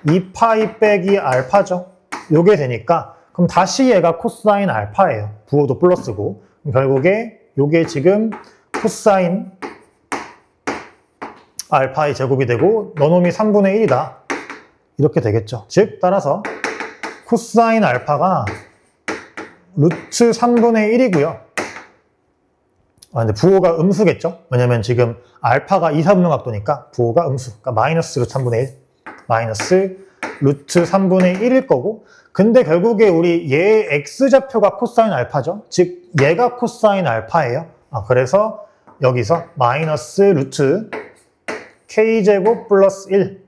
2파이 빼기 알파죠. 요게 되니까 그럼 다시 얘가 코사인 알파예요. 부호도 플러스고 결국에 요게 지금 코사인 알파의 제곱이 되고 너놈이 3분의 1이다. 이렇게 되겠죠. 즉 따라서 코사인 알파가 루트 3분의 1이고요. 근데 부호가 음수겠죠. 왜냐면 지금 알파가 2, 4분의 각도니까 부호가 음수. 그러니까 마이너스 루트 3분의 1 마이너스 루트 3분의 1일 거고 근데 결국에 우리 얘의 x좌표가 코사인 알파죠. 즉 얘가 코사인 알파예요. 그래서 여기서 마이너스 루트 k제곱 플러스 1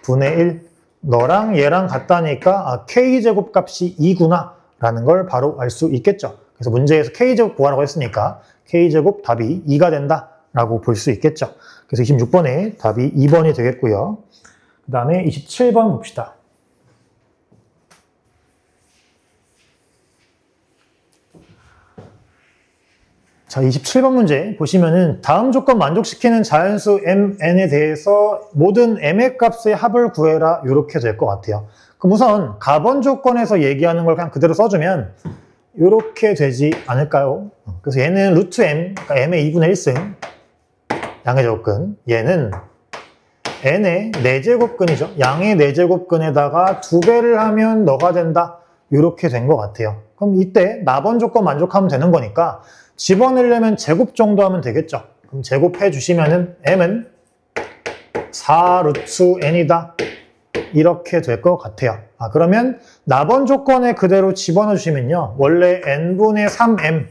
분의 1 너랑 얘랑 같다니까 k제곱 값이 2구나 라는 걸 바로 알 수 있겠죠. 그래서 문제에서 k제곱 구하라고 했으니까 k제곱 답이 2가 된다 라고 볼 수 있겠죠. 그래서 26번에 답이 2번이 되겠고요. 그 다음에 27번 봅시다. 자, 27번 문제 보시면은 다음 조건 만족시키는 자연수 mn에 대해서 모든 m의 값의 합을 구해라 이렇게 될 것 같아요. 그럼 우선 가번 조건에서 얘기하는 걸 그냥 그대로 써주면 이렇게 되지 않을까요? 그래서 얘는 루트 m, 그러니까 m의 2분의 1승 양의 제곱근, 얘는 n의 4제곱근이죠. 양의 4제곱근에다가 2배를 하면 너가 된다. 이렇게 된 것 같아요. 그럼 이때 나번 조건 만족하면 되는 거니까 집어넣으려면 제곱 정도 하면 되겠죠. 그럼 제곱해 주시면은 m은 4 루트 n이다. 이렇게 될 것 같아요. 그러면 나번 조건에 그대로 집어넣어 주시면요. 원래 n분의 3m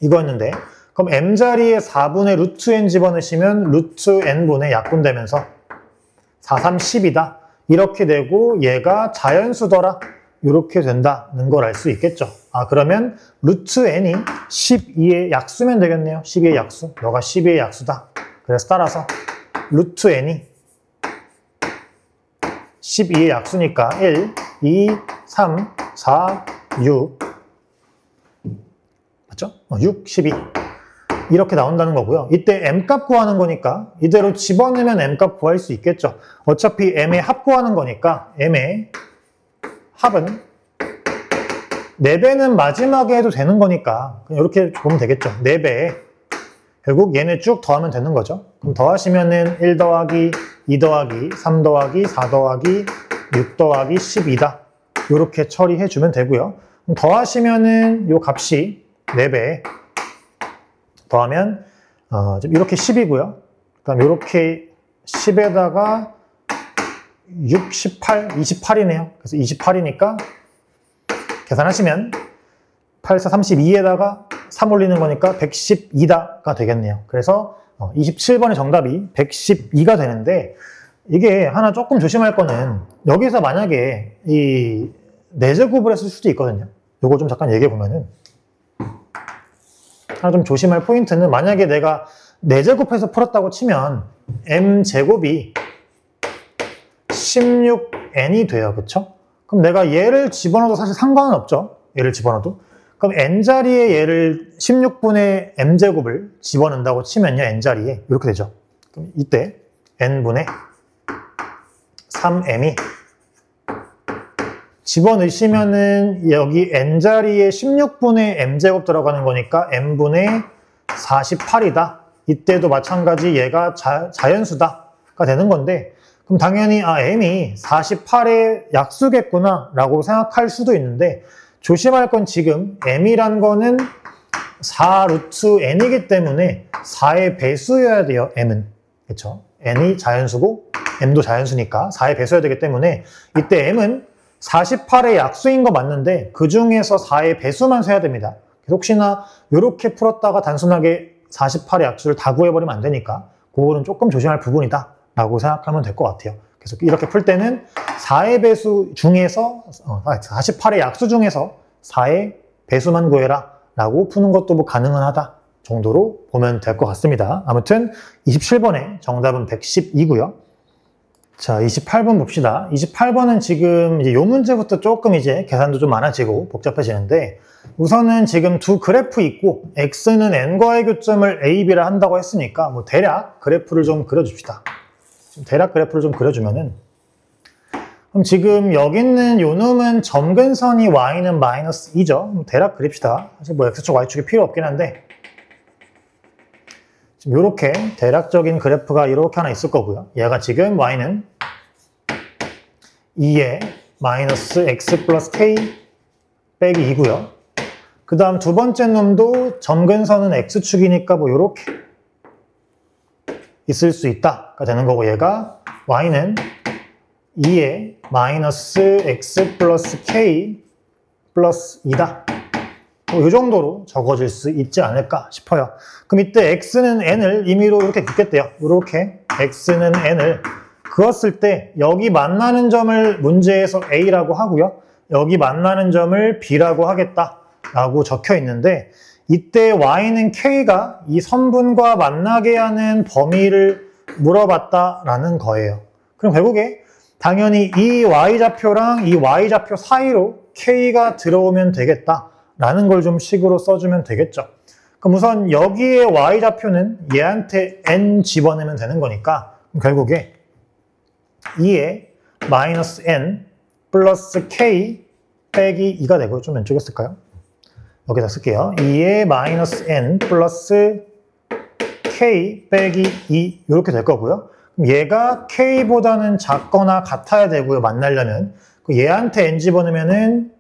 이거였는데 그럼 m 자리에 4분의 루트 n 집어넣으시면 루트 n분의 약분되면서 4, 3, 10이다. 이렇게 되고 얘가 자연수더라. 이렇게 된다는 걸 알 수 있겠죠. 그러면 루트 n이 12의 약수면 되겠네요. 12의 약수. 너가 12의 약수다. 그래서 따라서 루트 n이 12의 약수니까 1, 2, 3, 4, 6 맞죠? 6, 12 이렇게 나온다는 거고요. 이때 m값 구하는 거니까 이대로 집어넣으면 m값 구할 수 있겠죠. 어차피 m의 합 구하는 거니까 m의 합은 4배는 마지막에 해도 되는 거니까 그냥 이렇게 보면 되겠죠. 4배에 결국 얘네 쭉 더하면 되는 거죠. 그럼 더하시면은 1 더하기 2 더하기 3 더하기 4 더하기 6 더하기 12다. 이렇게 처리해주면 되고요. 그럼 더하시면은 요 값이 4배 더하면 이렇게 10이고요. 그다음 이렇게 10에다가 6, 18, 28이네요. 그래서 28이니까 계산하시면 8, 4, 32에다가 3 올리는 거니까 112다가 되겠네요. 그래서 27번의 정답이 112가 되는데 이게 하나 조금 조심할 거는 여기서 만약에 이 4제곱을 했을 수도 있거든요. 요거 좀 잠깐 얘기해 보면은 하나 좀 조심할 포인트는 만약에 내가 4제곱해서 풀었다고 치면 m제곱이 16n이 돼요. 그쵸? 그럼 내가 얘를 집어넣어도 사실 상관은 없죠. 얘를 집어넣어도. 그럼 n자리에 얘를 16분의 m제곱을 집어넣는다고 치면요. n자리에 이렇게 되죠. 그럼 이때 n분의 3m이 집어넣으시면은 여기 n자리에 16분의 m제곱 들어가는 거니까 m분의 48이다. 이때도 마찬가지 얘가 자연수다가 되는 건데 그럼 당연히 m이 48의 약수겠구나 라고 생각할 수도 있는데 조심할 건 지금 m이란 거는 4루트 n이기 때문에 4의 배수여야 돼요. m은. 그렇죠? n이 자연수고 m도 자연수니까 4의 배수여야 되기 때문에 이때 m은 48의 약수인 거 맞는데 그 중에서 4의 배수만 세야 됩니다. 혹시나 이렇게 풀었다가 단순하게 48의 약수를 다 구해버리면 안 되니까 그거는 조금 조심할 부분이다 라고 생각하면 될 것 같아요. 그래서 이렇게 풀 때는 4의 배수 중에서 48의 약수 중에서 4의 배수만 구해라 라고 푸는 것도 뭐 가능은 하다 정도로 보면 될 것 같습니다. 아무튼 27번의 정답은 110이고요. 자, 28번 봅시다. 28번은 지금 이제 요 문제부터 조금 이제 계산도 좀 많아지고 복잡해지는데 우선은 지금 두 그래프 있고 x는 n과의 교점을 a, b라 한다고 했으니까 뭐 대략 그래프를 좀 그려줍시다. 대략 그래프를 좀 그려주면은 그럼 지금 여기 있는 요 놈은 점근선이 y는 마이너스 2죠. 대략 그립시다. 사실 뭐 x축, y축이 필요 없긴 한데 지금 이렇게 대략적인 그래프가 이렇게 하나 있을 거고요. 얘가 지금 y는 2에 마이너스 x 플러스 k 빼기 2고요. 그 다음 두 번째 놈도 점근선은 x축이니까 뭐 이렇게 있을 수 있다가 되는 거고 얘가 y는 2에 마이너스 x 플러스 k 플러스 2다. 뭐 이 정도로 적어질 수 있지 않을까 싶어요. 그럼 이때 x는 n을 임의로 이렇게 긋겠대요. 이렇게 x는 n을 그었을 때 여기 만나는 점을 문제에서 a라고 하고요. 여기 만나는 점을 b라고 하겠다라고 적혀 있는데 이때 y는 k가 이 선분과 만나게 하는 범위를 물어봤다라는 거예요. 그럼 결국에 당연히 이 y좌표랑 이 y좌표 사이로 k가 들어오면 되겠다라는 걸 좀 식으로 써주면 되겠죠. 그럼 우선 여기에 y좌표는 얘한테 n 집어내면 되는 거니까 결국에 2에 마이너스 n 플러스 k 빼기 2가 되고 좀 왼쪽에 쓸까요? 여기다 쓸게요. 2에 마이너스 n 플러스 k 빼기 2 이렇게 될 거고요. 그럼 얘가 k보다는 작거나 같아야 되고요. 만나려면 얘한테 n 집어넣으면은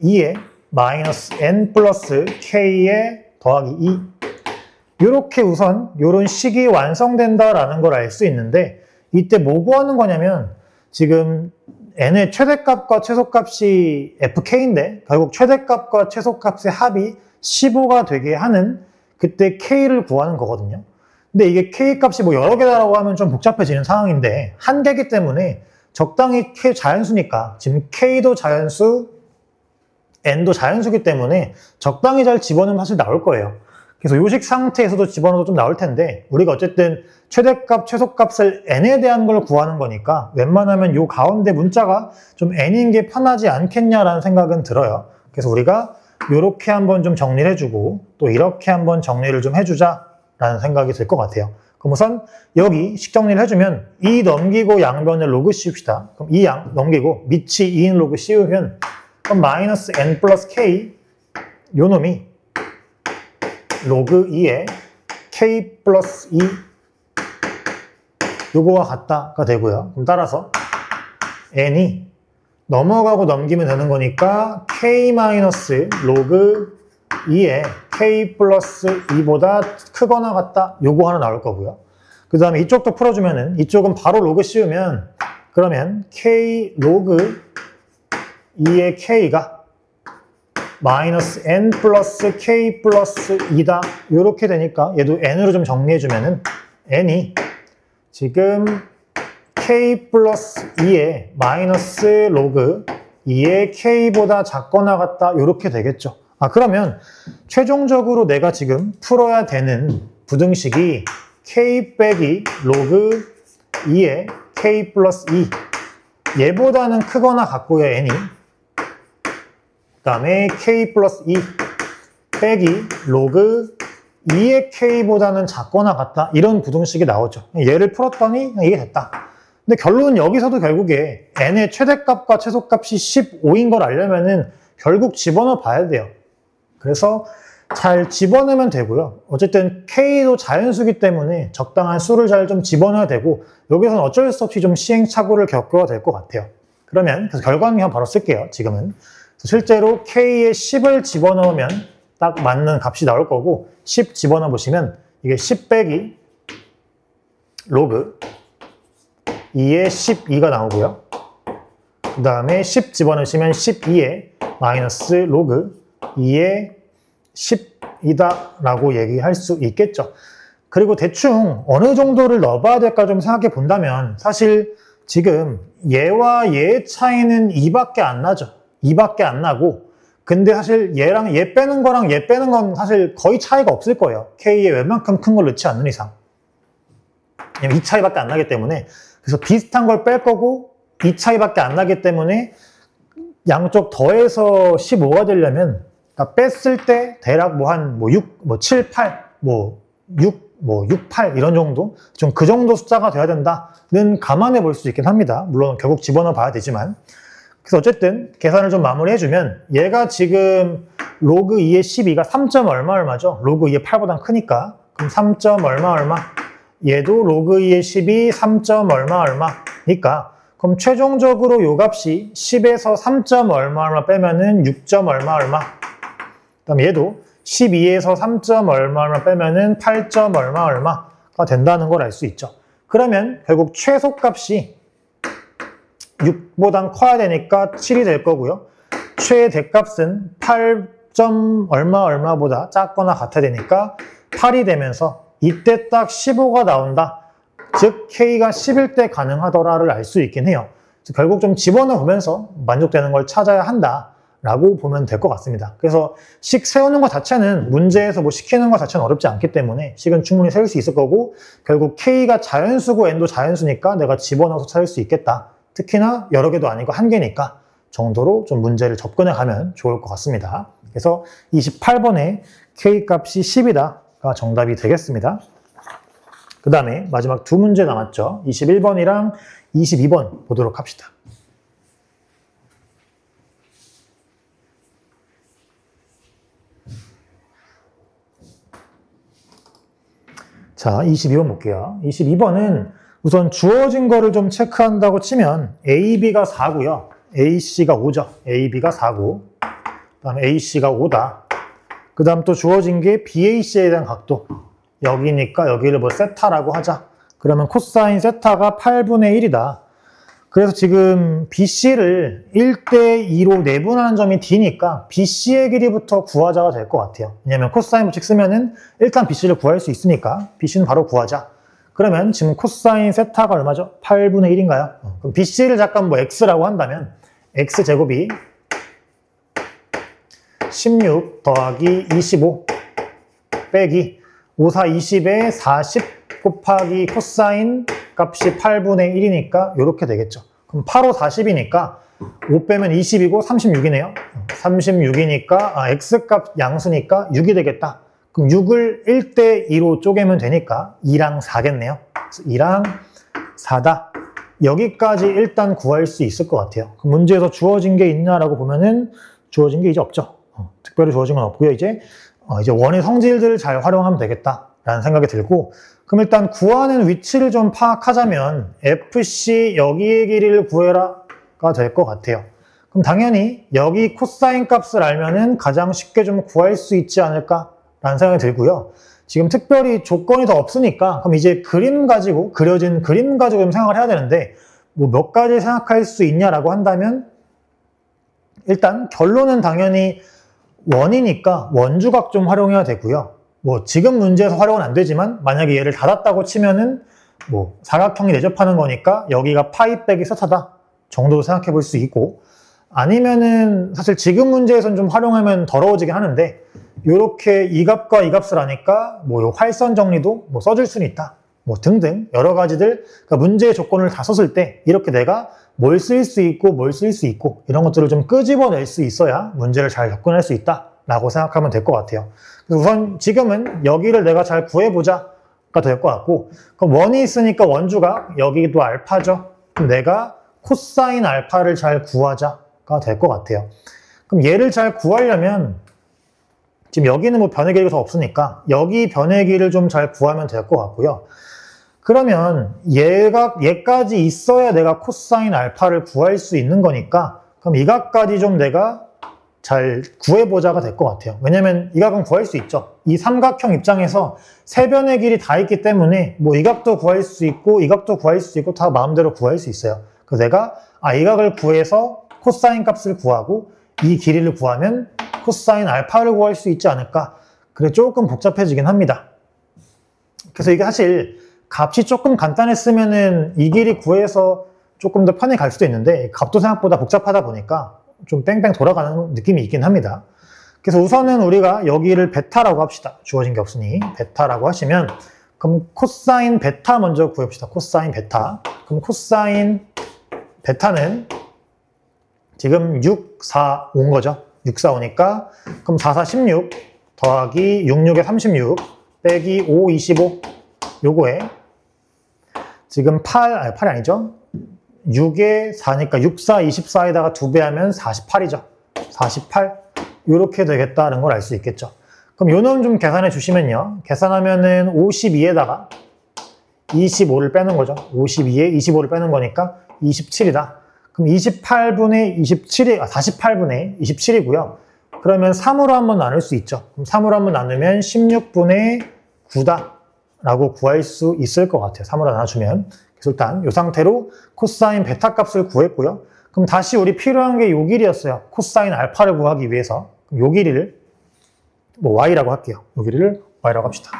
2에 마이너스 n 플러스 k에 더하기 2 이렇게 우선 이런 식이 완성된다라는 걸 알 수 있는데 이때 뭐 구하는 거냐면 지금 n의 최대값과 최소값이 fk인데 결국 최대값과 최소값의 합이 15가 되게 하는 그때 k를 구하는 거거든요. 근데 이게 k값이 뭐 여러 개라고 하면 좀 복잡해지는 상황인데 한 개이기 때문에 적당히 자연수니까 지금 k도 자연수, n도 자연수기 때문에 적당히 잘 집어넣으면 사실 나올 거예요. 그래서 요식 상태에서도 집어넣어도 좀 나올 텐데 우리가 어쨌든 최대값, 최소값을 n에 대한 걸 구하는 거니까 웬만하면 요 가운데 문자가 좀 n인 게 편하지 않겠냐라는 생각은 들어요. 그래서 우리가 요렇게 한번 좀 정리를 해주고 또 이렇게 한번 정리를 좀 해주자라는 생각이 들 것 같아요. 그럼 우선 여기 식 정리를 해주면 2 넘기고 양변을 로그 씌웁시다. 그럼 2 양 넘기고 밑이 2인 로그 씌우면 그럼 마이너스 n 플러스 k 요 놈이 로그 2에 k 플러스 2 요거와 같다가 되고요. 그럼 따라서 n이 넘어가고 넘기면 되는 거니까 k 마이너스 로그 2에 k 플러스 2보다 크거나 같다 요거 하나 나올 거고요. 그 다음에 이쪽도 풀어주면은 이쪽은 바로 로그 씌우면 그러면 k 로그 2의 k가 마이너스 n 플러스 k 플러스 2다 이렇게 되니까 얘도 n으로 좀 정리해주면은 n이 지금 k 플러스 2의 마이너스 로그 2의 k보다 작거나 같다 이렇게 되겠죠. 그러면 최종적으로 내가 지금 풀어야 되는 부등식이 k 빼기 로그 2의 k 플러스 2 얘보다는 크거나 같고요 n이 그 다음에 k 플러스 2 빼기 로그 2의 k보다는 작거나 같다 이런 부등식이 나오죠. 얘를 풀었더니 이게 됐다. 근데 결론은 여기서도 결국에 n의 최대값과 최소값이 15인 걸 알려면은 결국 집어넣어 봐야 돼요. 그래서 잘 집어넣으면 되고요. 어쨌든 k도 자연수기 때문에 적당한 수를 잘 좀 집어넣어야 되고 여기서는 어쩔 수 없이 좀 시행착오를 겪어야 될 것 같아요. 그러면 그래서 결과는 바로 쓸게요. 지금은. 실제로 k에 10을 집어넣으면 딱 맞는 값이 나올 거고 10 집어넣어 보시면 이게 10 빼기 로그 2에 12가 나오고요. 그 다음에 10 집어넣으시면 12에 마이너스 로그 2에 10이다 라고 얘기할 수 있겠죠. 그리고 대충 어느 정도를 넣어봐야 될까 좀 생각해 본다면 사실 지금 얘와 얘의 차이는 2밖에 안 나죠. 2밖에 안 나고 근데 사실 얘랑 얘 빼는 거랑 얘 빼는 건 사실 거의 차이가 없을 거예요. k에 웬만큼 큰 걸 넣지 않는 이상. 이 차이밖에 안 나기 때문에 그래서 비슷한 걸 뺄 거고 이 차이밖에 안 나기 때문에 양쪽 더해서 15가 되려면 그러니까 뺐을 때 대략 한 6, 7, 8, 6, 8 이런 정도? 좀 그 정도 숫자가 돼야 된다는 감안해 볼 수 있긴 합니다. 물론 결국 집어넣어 봐야 되지만. 그래서 어쨌든 계산을 좀 마무리해주면 얘가 지금 로그 2의 12가 3점 얼마죠? 로그 2의 8보다 크니까. 그럼 3점 얼마? 얘도 로그 2의 12, 3점 얼마니까. 그럼 최종적으로 요 값이 10에서 3점 얼마 빼면은 6점 얼마. 그 다음에 얘도 12에서 3점 얼마 빼면은 8점 얼마가 된다는 걸 알 수 있죠. 그러면 결국 최소값이 6보단 커야 되니까 7이 될 거고요. 최대값은 8점 얼마보다 작거나 같아야 되니까 8이 되면서 이때 딱 15가 나온다. 즉 K가 10일 때 가능하더라를 알 수 있긴 해요. 결국 좀 집어넣어 보면서 만족되는 걸 찾아야 한다라고 보면 될 것 같습니다. 그래서 식 세우는 것 자체는 문제에서 뭐 시키는 것 자체는 어렵지 않기 때문에 식은 충분히 세울 수 있을 거고 결국 K가 자연수고 N도 자연수니까 내가 집어넣어서 찾을 수 있겠다. 특히나 여러 개도 아니고 한 개니까 정도로 좀 문제를 접근해 가면 좋을 것 같습니다. 그래서 28번에 K값이 10이다가 정답이 되겠습니다. 그 다음에 마지막 두 문제 남았죠. 21번이랑 22번 보도록 합시다. 자, 22번 볼게요. 22번은 우선 주어진 거를 좀 체크한다고 치면 A, B가 4고요. A, C가 5죠. A, B가 4고 그 다음에 A, C가 5다. 그 다음 또 주어진 게 BAC에 대한 각도. 여기니까 여기를 뭐 세타라고 하자. 그러면 코사인 세타가 8분의 1이다. 그래서 지금 BC를 1대2로 내분하는 점이 D니까 BC의 길이부터 구하자가 될 것 같아요. 왜냐면 코사인 법칙 쓰면은 일단 BC를 구할 수 있으니까 BC는 바로 구하자. 그러면 지금 코사인 세타가 얼마죠? 8분의 1인가요? 그럼 BC를 잠깐 뭐 X라고 한다면 X제곱이 16 더하기 25 빼기 5, 4, 20에 40 곱하기 코사인 값이 8분의 1이니까 이렇게 되겠죠. 그럼 8, 5, 40이니까 5 빼면 20이고 36이네요. 36이니까 X값 양수니까 6이 되겠다. 그럼 6을 1대2로 쪼개면 되니까 2랑 4겠네요. 그래서 2랑 4다. 여기까지 일단 구할 수 있을 것 같아요. 그럼 문제에서 주어진 게 있냐라고 보면은 주어진 게 이제 없죠. 특별히 주어진 건 없고요. 이제 원의 성질들을 잘 활용하면 되겠다. 라는 생각이 들고, 그럼 일단 구하는 위치를 좀 파악하자면 FC 여기의 길이를 구해라가 될 것 같아요. 그럼 당연히 여기 코사인 값을 알면은 가장 쉽게 좀 구할 수 있지 않을까라는 생각이 들고요. 지금 특별히 조건이 더 없으니까 그럼 이제 그려진 그림 가지고 좀 생각을 해야 되는데, 뭐 몇 가지 생각할 수 있냐라고 한다면 일단 결론은 당연히 원이니까 원주각 좀 활용해야 되고요. 뭐 지금 문제에서 활용은 안 되지만 만약에 얘를 닫았다고 치면은 뭐 사각형이 내접하는 거니까 여기가 파이 빼기 세타다 정도로 생각해 볼 수 있고, 아니면은 사실 지금 문제에서는 좀 활용하면 더러워지긴 하는데 요렇게 이 값과 이 값을 아니까 뭐 요 활선 정리도 뭐 써줄 수는 있다 뭐 등등 여러 가지들, 그러니까 문제의 조건을 다 썼을 때 이렇게 내가 뭘 쓸 수 있고 뭘 쓸 수 있고 이런 것들을 좀 끄집어낼 수 있어야 문제를 잘 접근할 수 있다 라고 생각하면 될 것 같아요. 그래서 우선 지금은 여기를 내가 잘 구해보자 가 될 것 같고, 그럼 원이 있으니까 원주각 여기도 알파죠. 그럼 내가 코사인 알파를 잘 구하자가 될 것 같아요. 그럼 얘를 잘 구하려면 지금 여기는 뭐 변의 길이가 더 없으니까 여기 변의 길이를 좀 잘 구하면 될 것 같고요. 그러면 얘까지 있어야 내가 코사인 알파를 구할 수 있는 거니까 그럼 이 값까지 좀 내가 잘 구해보자가 될 것 같아요. 왜냐면 이 값은 구할 수 있죠. 이 삼각형 입장에서 세 변의 길이 다 있기 때문에 뭐 이 값도 구할 수 있고 이 값도 구할 수 있고 다 마음대로 구할 수 있어요. 그래서 내가 이 값을 구해서 코사인 값을 구하고 이 길이를 구하면 코사인 알파를 구할 수 있지 않을까. 그래 조금 복잡해지긴 합니다. 그래서 이게 사실 값이 조금 간단했으면은 이 길이 구해서 조금 더 편히 갈 수도 있는데 값도 생각보다 복잡하다 보니까 좀 뺑뺑 돌아가는 느낌이 있긴 합니다. 그래서 우선은 우리가 여기를 베타라고 합시다. 주어진 게 없으니 베타라고 하시면 그럼 코사인 베타 먼저 구해봅시다. 코사인 베타. 그럼 코사인 베타는 지금 6, 4, 5인 거죠. 6, 4, 5니까 그럼 4, 4, 16 더하기 6, 6에 36 빼기 5, 25 요거에 지금 8이 아니죠. 6에 4니까 6, 4, 24에다가 2배 하면 48이죠. 48 요렇게 되겠다는 걸 알 수 있겠죠. 그럼 요 놈 좀 계산해 주시면요. 계산하면은 52에다가 25를 빼는 거죠. 52에 25를 빼는 거니까 27이다. 그럼 28분의 27이 48분의 27이고요. 그러면 3으로 한번 나눌 수 있죠. 그럼 3으로 한번 나누면 16분의 9다 라고 구할 수 있을 것 같아요. 3으로 나눠주면. 그래서 일단 이 상태로 코사인 베타 값을 구했고요. 그럼 다시 우리 필요한 게 요 길이였어요. 코사인 알파를 구하기 위해서. 그럼 요 길이를 뭐 y라고 할게요. 요 길이를 y라고 합시다.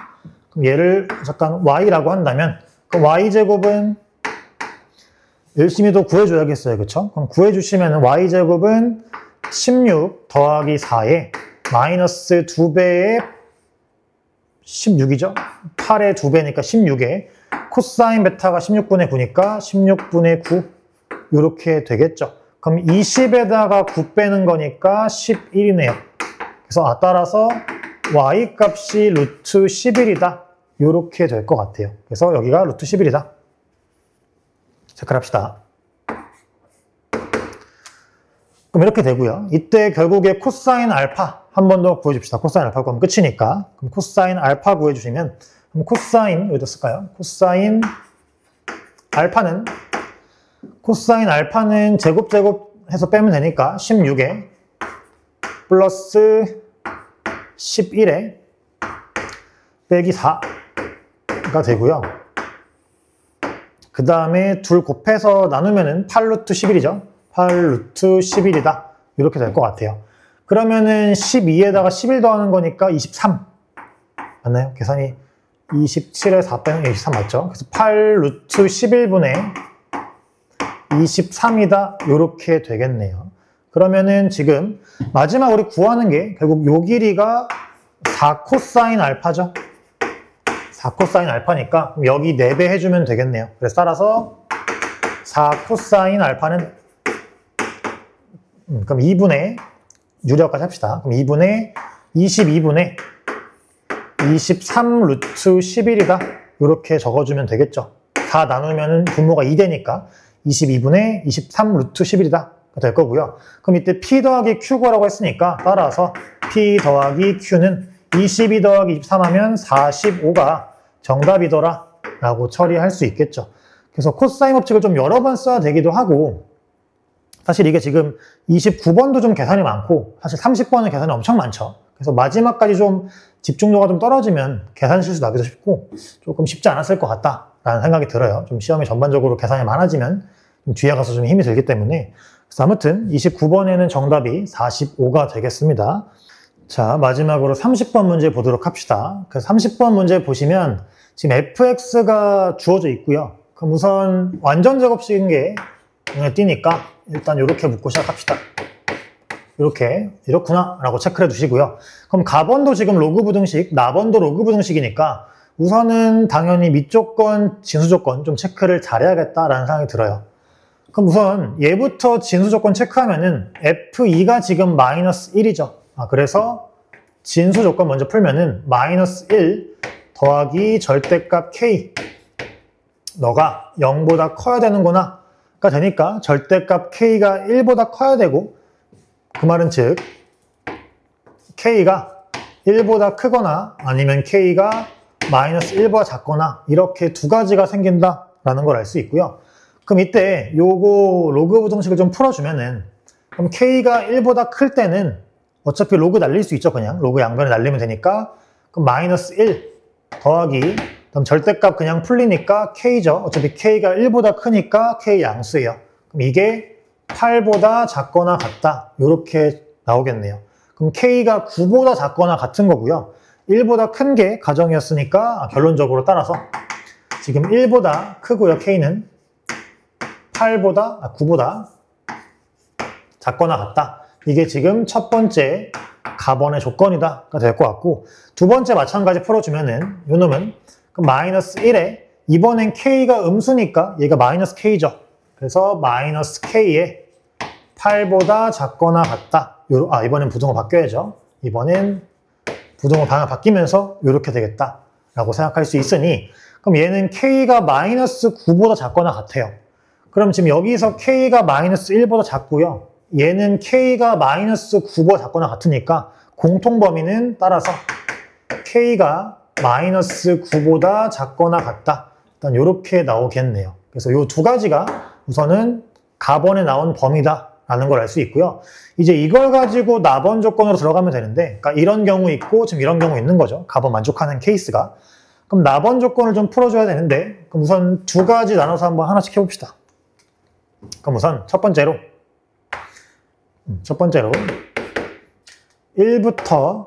그럼 얘를 잠깐 y라고 한다면 그럼 y제곱은 열심히 또 구해줘야겠어요. 그쵸? 그럼 구해주시면 y제곱은 16 더하기 4에 마이너스 2배의 16이죠? 8의 2배니까 16에 코사인 베타가 16분의 9니까 16분의 9 이렇게 되겠죠. 그럼 20에다가 9 빼는 거니까 11이네요. 그래서 따라서 y 값이 루트 11이다. 이렇게 될 것 같아요. 그래서 여기가 루트 11이다. 체크합시다. 그럼 이렇게 되고요. 이때 결국에 코사인 알파 한 번 더 구해줍시다. 코사인 알파 구하면 끝이니까. 그럼 코사인 알파 구해주시면 그럼 코사인 어디다 쓸까요? 코사인 알파는 제곱 해서 빼면 되니까 16에 플러스 11에 빼기 4가 되고요. 그 다음에 둘 곱해서 나누면은 8루트 11이죠. 8루트 11이다. 이렇게 될 것 같아요. 그러면은 12에다가 11 더하는 거니까 23. 맞나요? 계산이 27에 4 빼는 23 맞죠? 그래서 8루트 11분의 23이다. 이렇게 되겠네요. 그러면은 지금 마지막 우리 구하는 게 결국 요 길이가 4코사인 알파죠. 4코사인 알파니까 여기 4배 해주면 되겠네요. 그래서 따라서 4코사인 알파는 그럼 2분의 유리화까지 합시다. 그럼 2분의 22분의 23 루트 11이다. 이렇게 적어주면 되겠죠. 4 나누면 분모가 2되니까 22분의 23 루트 11이다. 될 거고요. 그럼 이때 P 더하기 Q 구하라고 했으니까 따라서 P 더하기 Q는 22 더하기 23 하면 45가 정답이더라 라고 처리할 수 있겠죠. 그래서 코사인 법칙을 좀 여러 번 써야 되기도 하고, 사실 이게 지금 29번도 좀 계산이 많고 사실 30번은 계산이 엄청 많죠. 그래서 마지막까지 좀 집중도가 좀 떨어지면 계산 실수 나기도 쉽고 조금 쉽지 않았을 것 같다라는 생각이 들어요. 좀 시험이 전반적으로 계산이 많아지면 좀 뒤에 가서 좀 힘이 들기 때문에. 그래서 아무튼 29번에는 정답이 45가 되겠습니다. 자, 마지막으로 30번 문제 보도록 합시다. 그래서 30번 문제 보시면 지금 fx가 주어져 있고요. 그럼 우선 완전 제곱식인 게 눈에 띄니까 일단 이렇게 묻고 시작합시다. 이렇구나 라고 체크를 해두시고요. 그럼 가번도 지금 로그 부등식, 나번도 로그 부등식이니까 우선은 당연히 밑조건, 진수조건 좀 체크를 잘해야겠다라는 생각이 들어요. 그럼 우선 얘부터 진수조건 체크하면은 F2가 지금 마이너스 1이죠. 그래서 진수조건 먼저 풀면은 마이너스 1 더하기 절대값 K 너가 0보다 커야 되는구나 가 되니까 절대값 K가 1보다 커야 되고, 그 말은 즉 K가 1보다 크거나 아니면 K가 마이너스 1보다 작거나 이렇게 두 가지가 생긴다라는 걸 알 수 있고요. 그럼 이때 요거 로그 부등식을 좀 풀어주면은, 그럼 K가 1보다 클 때는 어차피 로그 날릴 수 있죠. 그냥 로그 양변에 날리면 되니까, 그럼 마이너스 1 더하기, 그럼 절대값 그냥 풀리니까 K죠. 어차피 K가 1보다 크니까 K 양수예요. 그럼 이게 8보다 작거나 같다 이렇게 나오겠네요. 그럼 K가 9보다 작거나 같은 거고요. 1보다 큰 게 가정이었으니까 결론적으로 따라서 지금 1보다 크고요. K는 9보다 작거나 같다. 이게 지금 첫 번째 가번의 조건이다가 될 것 같고, 두 번째 마찬가지 풀어주면은 요놈은 그럼 마이너스 1에 이번엔 K가 음수니까 얘가 마이너스 K죠. 그래서 마이너스 K에 8보다 작거나 같다. 이번엔 부등호 바뀌어야죠. 이번엔 부등호 방향 바뀌면서 이렇게 되겠다 라고 생각할 수 있으니, 그럼 얘는 K가 마이너스 9보다 작거나 같아요. 그럼 지금 여기서 K가 마이너스 1보다 작고요. 얘는 K가 마이너스 9보다 작거나 같으니까 공통 범위는 따라서 K가 마이너스 9보다 작거나 같다. 일단 이렇게 나오겠네요. 그래서 이 두 가지가 우선은 가번에 나온 범위다 라는 걸 알 수 있고요. 이제 이걸 가지고 나번 조건으로 들어가면 되는데, 그러니까 이런 경우 있고 지금 이런 경우 있는 거죠. 가번 만족하는 케이스가. 그럼 나번 조건을 좀 풀어줘야 되는데, 그럼 우선 두 가지 나눠서 한번 하나씩 해봅시다. 그럼 우선 첫 번째로 1부터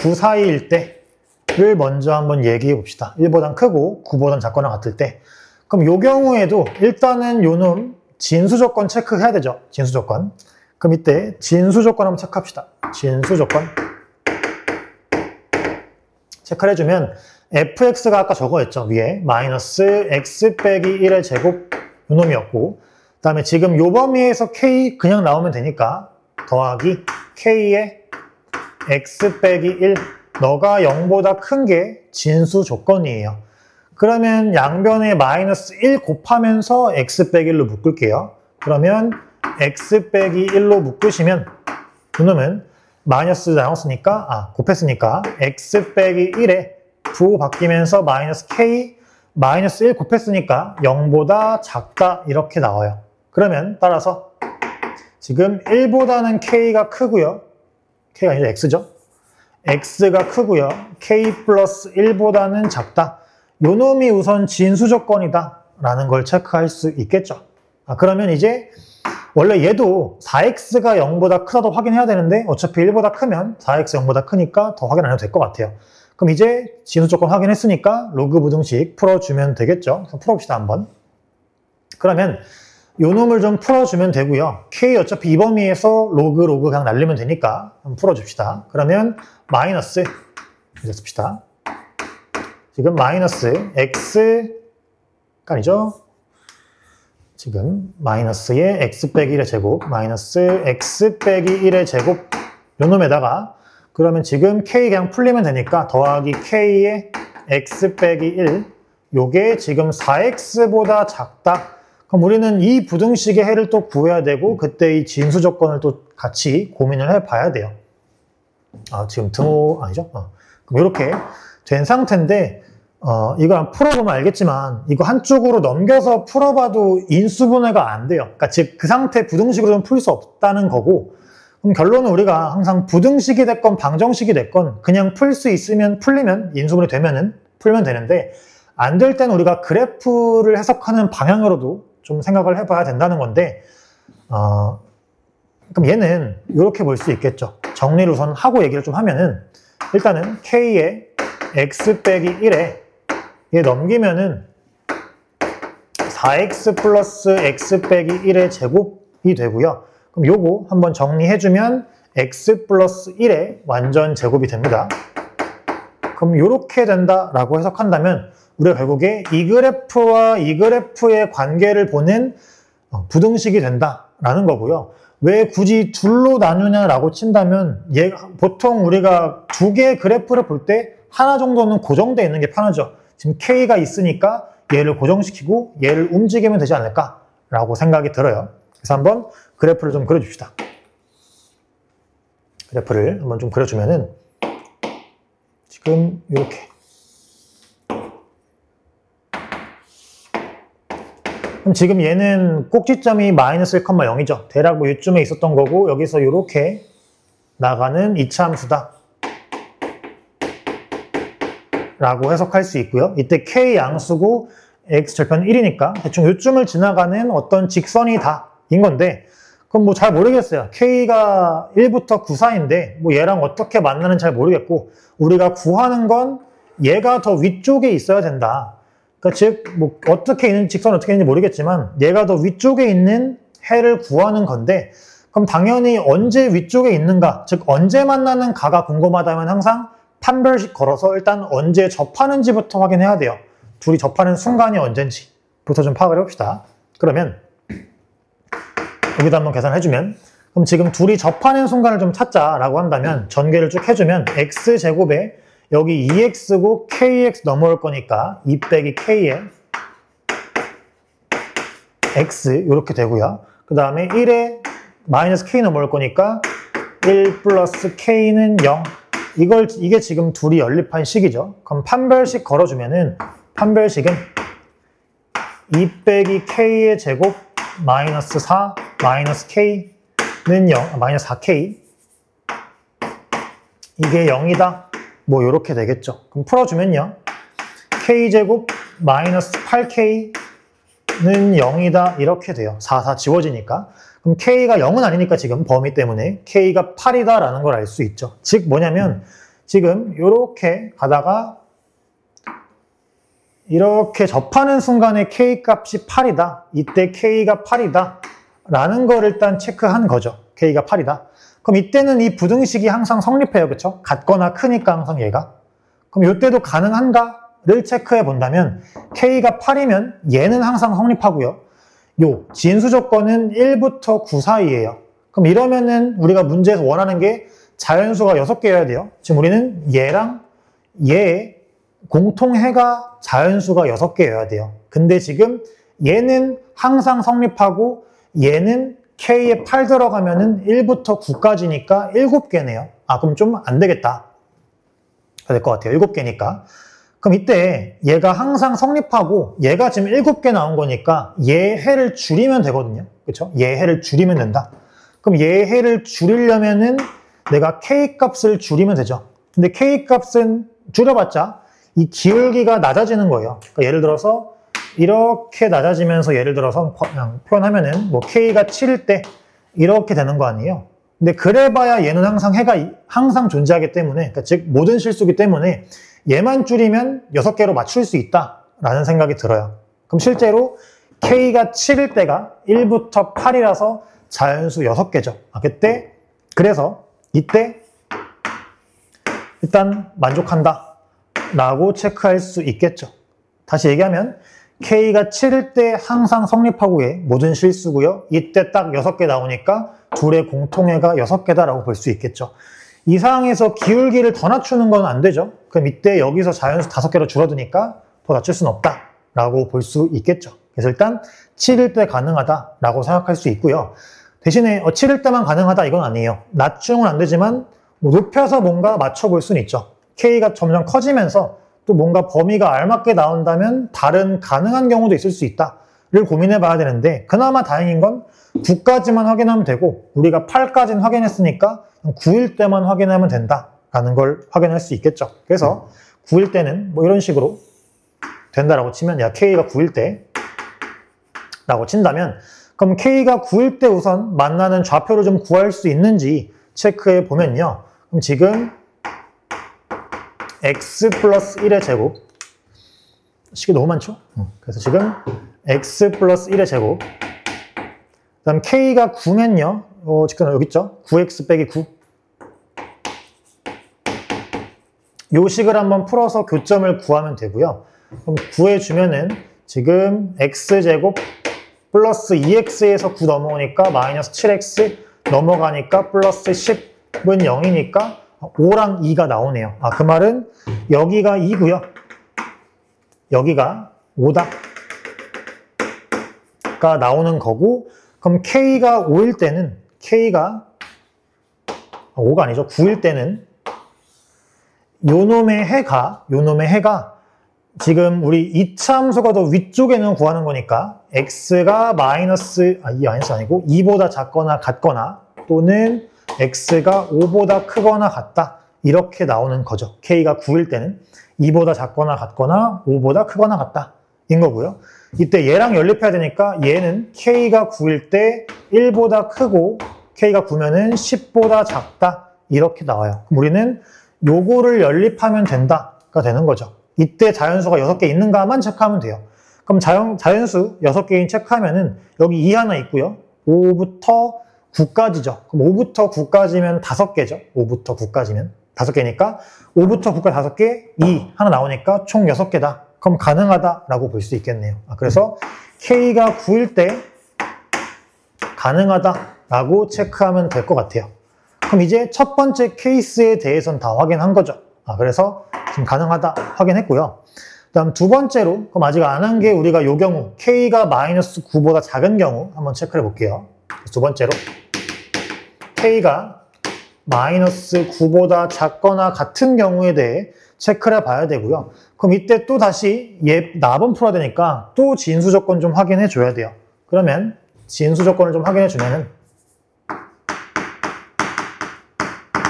9 사이일 때를 먼저 한번 얘기해 봅시다. 1보단 크고 9보단 작거나 같을 때. 그럼 요 경우에도 일단은 요놈 진수조건 체크해야 되죠. 진수조건. 그럼 이때 진수조건 한번 체크합시다. 진수조건 체크를 해주면 fx가 아까 저거였죠. 위에 마이너스 x 빼기 1의 제곱 요놈이었고, 그 다음에 지금 요 범위에서 k 그냥 나오면 되니까 더하기 k의 x 빼기 1 너가 0보다 큰 게 진수 조건이에요. 그러면 양변에 마이너스 1 곱하면서 x 빼기 1로 묶을게요. 그러면 x 빼기 1로 묶으시면 그놈은 마이너스 나눴으니까 곱했으니까 x 빼기 1에 부호 바뀌면서 마이너스 k 마이너스 1 곱했으니까 0보다 작다 이렇게 나와요. 그러면 따라서 지금 1보다는 k가 크고요. k가 아니라 x죠. x가 크고요. k 플러스 1보다는 작다. 요놈이 우선 진수 조건이다 라는 걸 체크할 수 있겠죠. 그러면 이제 원래 얘도 4x가 0보다 크다도 확인해야 되는데 어차피 1보다 크면 4x 0보다 크니까 더 확인 안 해도 될 것 같아요. 그럼 이제 진수 조건 확인했으니까 로그 부등식 풀어주면 되겠죠. 그래서 풀어봅시다 한번. 그러면 요놈을 좀 풀어주면 되고요. k 어차피 이 범위에서 로그 그냥 날리면 되니까 한번 풀어줍시다. 그러면 마이너스 이제 씁시다. 지금 마이너스 x가 아니죠. 지금 마이너스의 x 빼기 1의 제곱 마이너스 x 빼기 1의 제곱 요놈에다가 그러면 지금 k 그냥 풀리면 되니까 더하기 k의 x 빼기 1 요게 지금 4x보다 작다. 그럼 우리는 이 부등식의 해를 또 구해야 되고 그때 이 진수 조건을 또 같이 고민을 해봐야 돼요. 지금 등호 아니죠? 그럼 이렇게 된 상태인데 이거 풀어보면 알겠지만 이거 한쪽으로 넘겨서 풀어봐도 인수분해가 안 돼요. 그러니까 즉 그 상태 부등식으로는 풀 수 없다는 거고, 그럼 결론은 우리가 항상 부등식이 됐건 방정식이 됐건 그냥 풀 수 있으면 풀리면 인수분해 되면은 풀면 되는데, 안 될 때는 우리가 그래프를 해석하는 방향으로도 좀 생각을 해봐야 된다는 건데, 그럼 얘는 이렇게 볼 수 있겠죠. 정리를 우선 하고 얘기를 좀 하면은, 일단은 k의 x 빼기 1에 얘 넘기면은 4x 플러스 x 빼기 1의 제곱이 되고요. 그럼 요거 한번 정리해주면 x 플러스 1의 완전 제곱이 됩니다. 그럼 요렇게 된다라고 해석한다면 우리가 결국에 이 그래프와 이 그래프의 관계를 보는 부등식이 된다라는 거고요. 왜 굳이 둘로 나누냐라고 친다면 보통 우리가 두 개의 그래프를 볼 때 하나 정도는 고정되어 있는 게 편하죠. 지금 K가 있으니까 얘를 고정시키고 얘를 움직이면 되지 않을까라고 생각이 들어요. 그래서 한번 그래프를 좀 그려줍시다. 그래프를 한번 좀 그려주면은 지금 이렇게 그럼 지금 얘는 꼭지점이 마이너스 1,0이죠. 대략 뭐 이쯤에 있었던 거고 여기서 이렇게 나가는 이차함수다 라고 해석할 수 있고요. 이때 K 양수고 X절편 1이니까 대충 이쯤을 지나가는 어떤 직선이다 인 건데, 그럼 뭐 잘 모르겠어요. K가 1부터 9 사이인데 뭐 얘랑 어떻게 만나는 잘 모르겠고, 우리가 구하는 건 얘가 더 위쪽에 있어야 된다. 그러니까 즉 뭐 어떻게 있는 직선 어떻게 있는지 모르겠지만 얘가 더 위쪽에 있는 해를 구하는 건데, 그럼 당연히 언제 위쪽에 있는가, 즉 언제 만나는 가가 궁금하다면 항상 판별식 걸어서 일단 언제 접하는지부터 확인해야 돼요. 둘이 접하는 순간이 언젠지부터 좀 파악을 해봅시다. 그러면 여기다 한번 계산해주면, 그럼 지금 둘이 접하는 순간을 좀 찾자라고 한다면 전개를 쭉 해주면 x제곱에 여기 2x고 kx 넘어올 거니까 2 빼기 k에 x 이렇게 되고요. 그 다음에 1에 마이너스 k 넘어올 거니까 1 플러스 k는 0. 이게 지금 둘이 연립한 식이죠. 그럼 판별식 걸어주면은 판별식은 2 빼기 k의 제곱 마이너스 4 마이너스 k는 0, 마이너스 4k 이게 0이다. 뭐 요렇게 되겠죠. 그럼 풀어주면요. k제곱 마이너스 8k는 0이다. 이렇게 돼요. 4 지워지니까. 그럼 k가 0은 아니니까 지금 범위 때문에 k가 8이다 라는 걸 알 수 있죠. 즉 뭐냐면 지금 요렇게 가다가 이렇게 접하는 순간에 k 값이 8이다. 이때 k가 8이다. 라는 걸 일단 체크한 거죠. k가 8이다. 그럼 이때는 이 부등식이 항상 성립해요. 그쵸? 같거나 크니까 항상 얘가. 그럼 이때도 가능한가를 체크해 본다면 k가 8이면 얘는 항상 성립하고요. 요 진수 조건은 1부터 9 사이예요. 그럼 이러면은 우리가 문제에서 원하는 게 자연수가 6개여야 돼요. 지금 우리는 얘랑 얘의 공통해가 자연수가 6개여야 돼요. 근데 지금 얘는 항상 성립하고 얘는 k에 8 들어가면은 1부터 9까지니까 7개네요. 그럼 좀 안 되겠다. 될 것 같아요. 7개니까. 그럼 이때 얘가 항상 성립하고 얘가 지금 7개 나온 거니까 얘 해를 줄이면 되거든요. 그쵸? 얘 해를 줄이면 된다. 그럼 얘 해를 줄이려면은 내가 k 값을 줄이면 되죠. 근데 k 값은 줄여봤자 이 기울기가 낮아지는 거예요. 그러니까 예를 들어서 이렇게 낮아지면서 예를 들어서 그냥 표현하면은 뭐 k가 7일 때 이렇게 되는 거 아니에요. 근데 그래봐야 얘는 항상 해가 항상 존재하기 때문에, 그러니까 즉 모든 실수기 때문에 얘만 줄이면 6개로 맞출 수 있다라는 생각이 들어요. 그럼 실제로 k가 7일 때가 1부터 8이라서 자연수 6개죠. 그래서 이때 일단 만족한다 라고 체크할 수 있겠죠. 다시 얘기하면 k가 7일 때 항상 성립하고의 모든 실수고요. 이때 딱 6개 나오니까 둘의 공통해가 6개다라고 볼 수 있겠죠. 이 상황에서 기울기를 더 낮추는 건 안 되죠. 그럼 이때 여기서 자연수 5개로 줄어드니까 더 낮출 수는 없다라고 볼 수 있겠죠. 그래서 일단 7일 때 가능하다라고 생각할 수 있고요. 대신에 7일 때만 가능하다 이건 아니에요. 낮추는 건 안 되지만 뭐 높여서 뭔가 맞춰볼 수는 있죠. K가 점점 커지면서 또 뭔가 범위가 알맞게 나온다면 다른 가능한 경우도 있을 수 있다를 고민해 봐야 되는데, 그나마 다행인 건 9까지만 확인하면 되고 우리가 8까지는 확인했으니까 9일 때만 확인하면 된다라는 걸 확인할 수 있겠죠. 그래서 9일 때는 뭐 이런 식으로 된다라고 치면, 야, K가 9일 때 라고 친다면, 그럼 K가 9일 때 우선 만나는 좌표를 좀 구할 수 있는지 체크해 보면요. 그럼 지금 x 플러스 1의 제곱, 식이 너무 많죠? 그래서 지금 x 플러스 1의 제곱, 그 다음 K가 9면요. 지금 여기 있죠? 9x 빼기 9. 요 식을 한번 풀어서 교점을 구하면 되고요. 그럼 구해주면은 지금 x제곱 플러스 2x에서 9 넘어오니까 마이너스 7x 넘어가니까 플러스 10은 0이니까 5랑 2가 나오네요. 그 말은 여기가 2고요. 여기가 5다. 가 나오는 거고, 그럼 K가 5일 때는, K가 5가 아니죠. 9일 때는 요놈의 해가 지금 우리 이차 함수가 더 위쪽에는 구하는 거니까 x가 마이너스, 이 마이너스 아니고 2보다 작거나 같거나 또는 x가 5보다 크거나 같다. 이렇게 나오는 거죠. K가 9일 때는 2보다 작거나 같거나 5보다 크거나 같다. 인 거고요. 이때 얘랑 연립해야 되니까 얘는 K가 9일 때 1보다 크고 K가 9면은 10보다 작다. 이렇게 나와요. 그럼 우리는 요거를 연립하면 된다가 되는 거죠. 이때 자연수가 6개 있는가만 체크하면 돼요. 그럼 자연수 6개인 체크하면은 여기 2 하나 있고요. 5부터 9까지죠. 그럼 5부터 9까지면 5개죠. 5부터 9까지면 5개니까 5부터 9까지 5개, 2 하나 나오니까 총 6개다. 그럼 가능하다라고 볼 수 있겠네요. 그래서 K가 9일 때 가능하다라고 체크하면 될 것 같아요. 그럼 이제 첫 번째 케이스에 대해서는 다 확인한 거죠. 그래서 지금 가능하다 확인했고요. 그 다음 두 번째로, 그럼 아직 안 한 게 우리가 요 경우 K가 마이너스 9보다 작은 경우 한번 체크해 볼게요. 두 번째로 K가 마이너스 9보다 작거나 같은 경우에 대해 체크를 해봐야 되고요. 그럼 이때 또 다시 얘 납은 풀어야 되니까 또 진수 조건 좀 확인해 줘야 돼요. 그러면 진수 조건을 좀 확인해 주면은,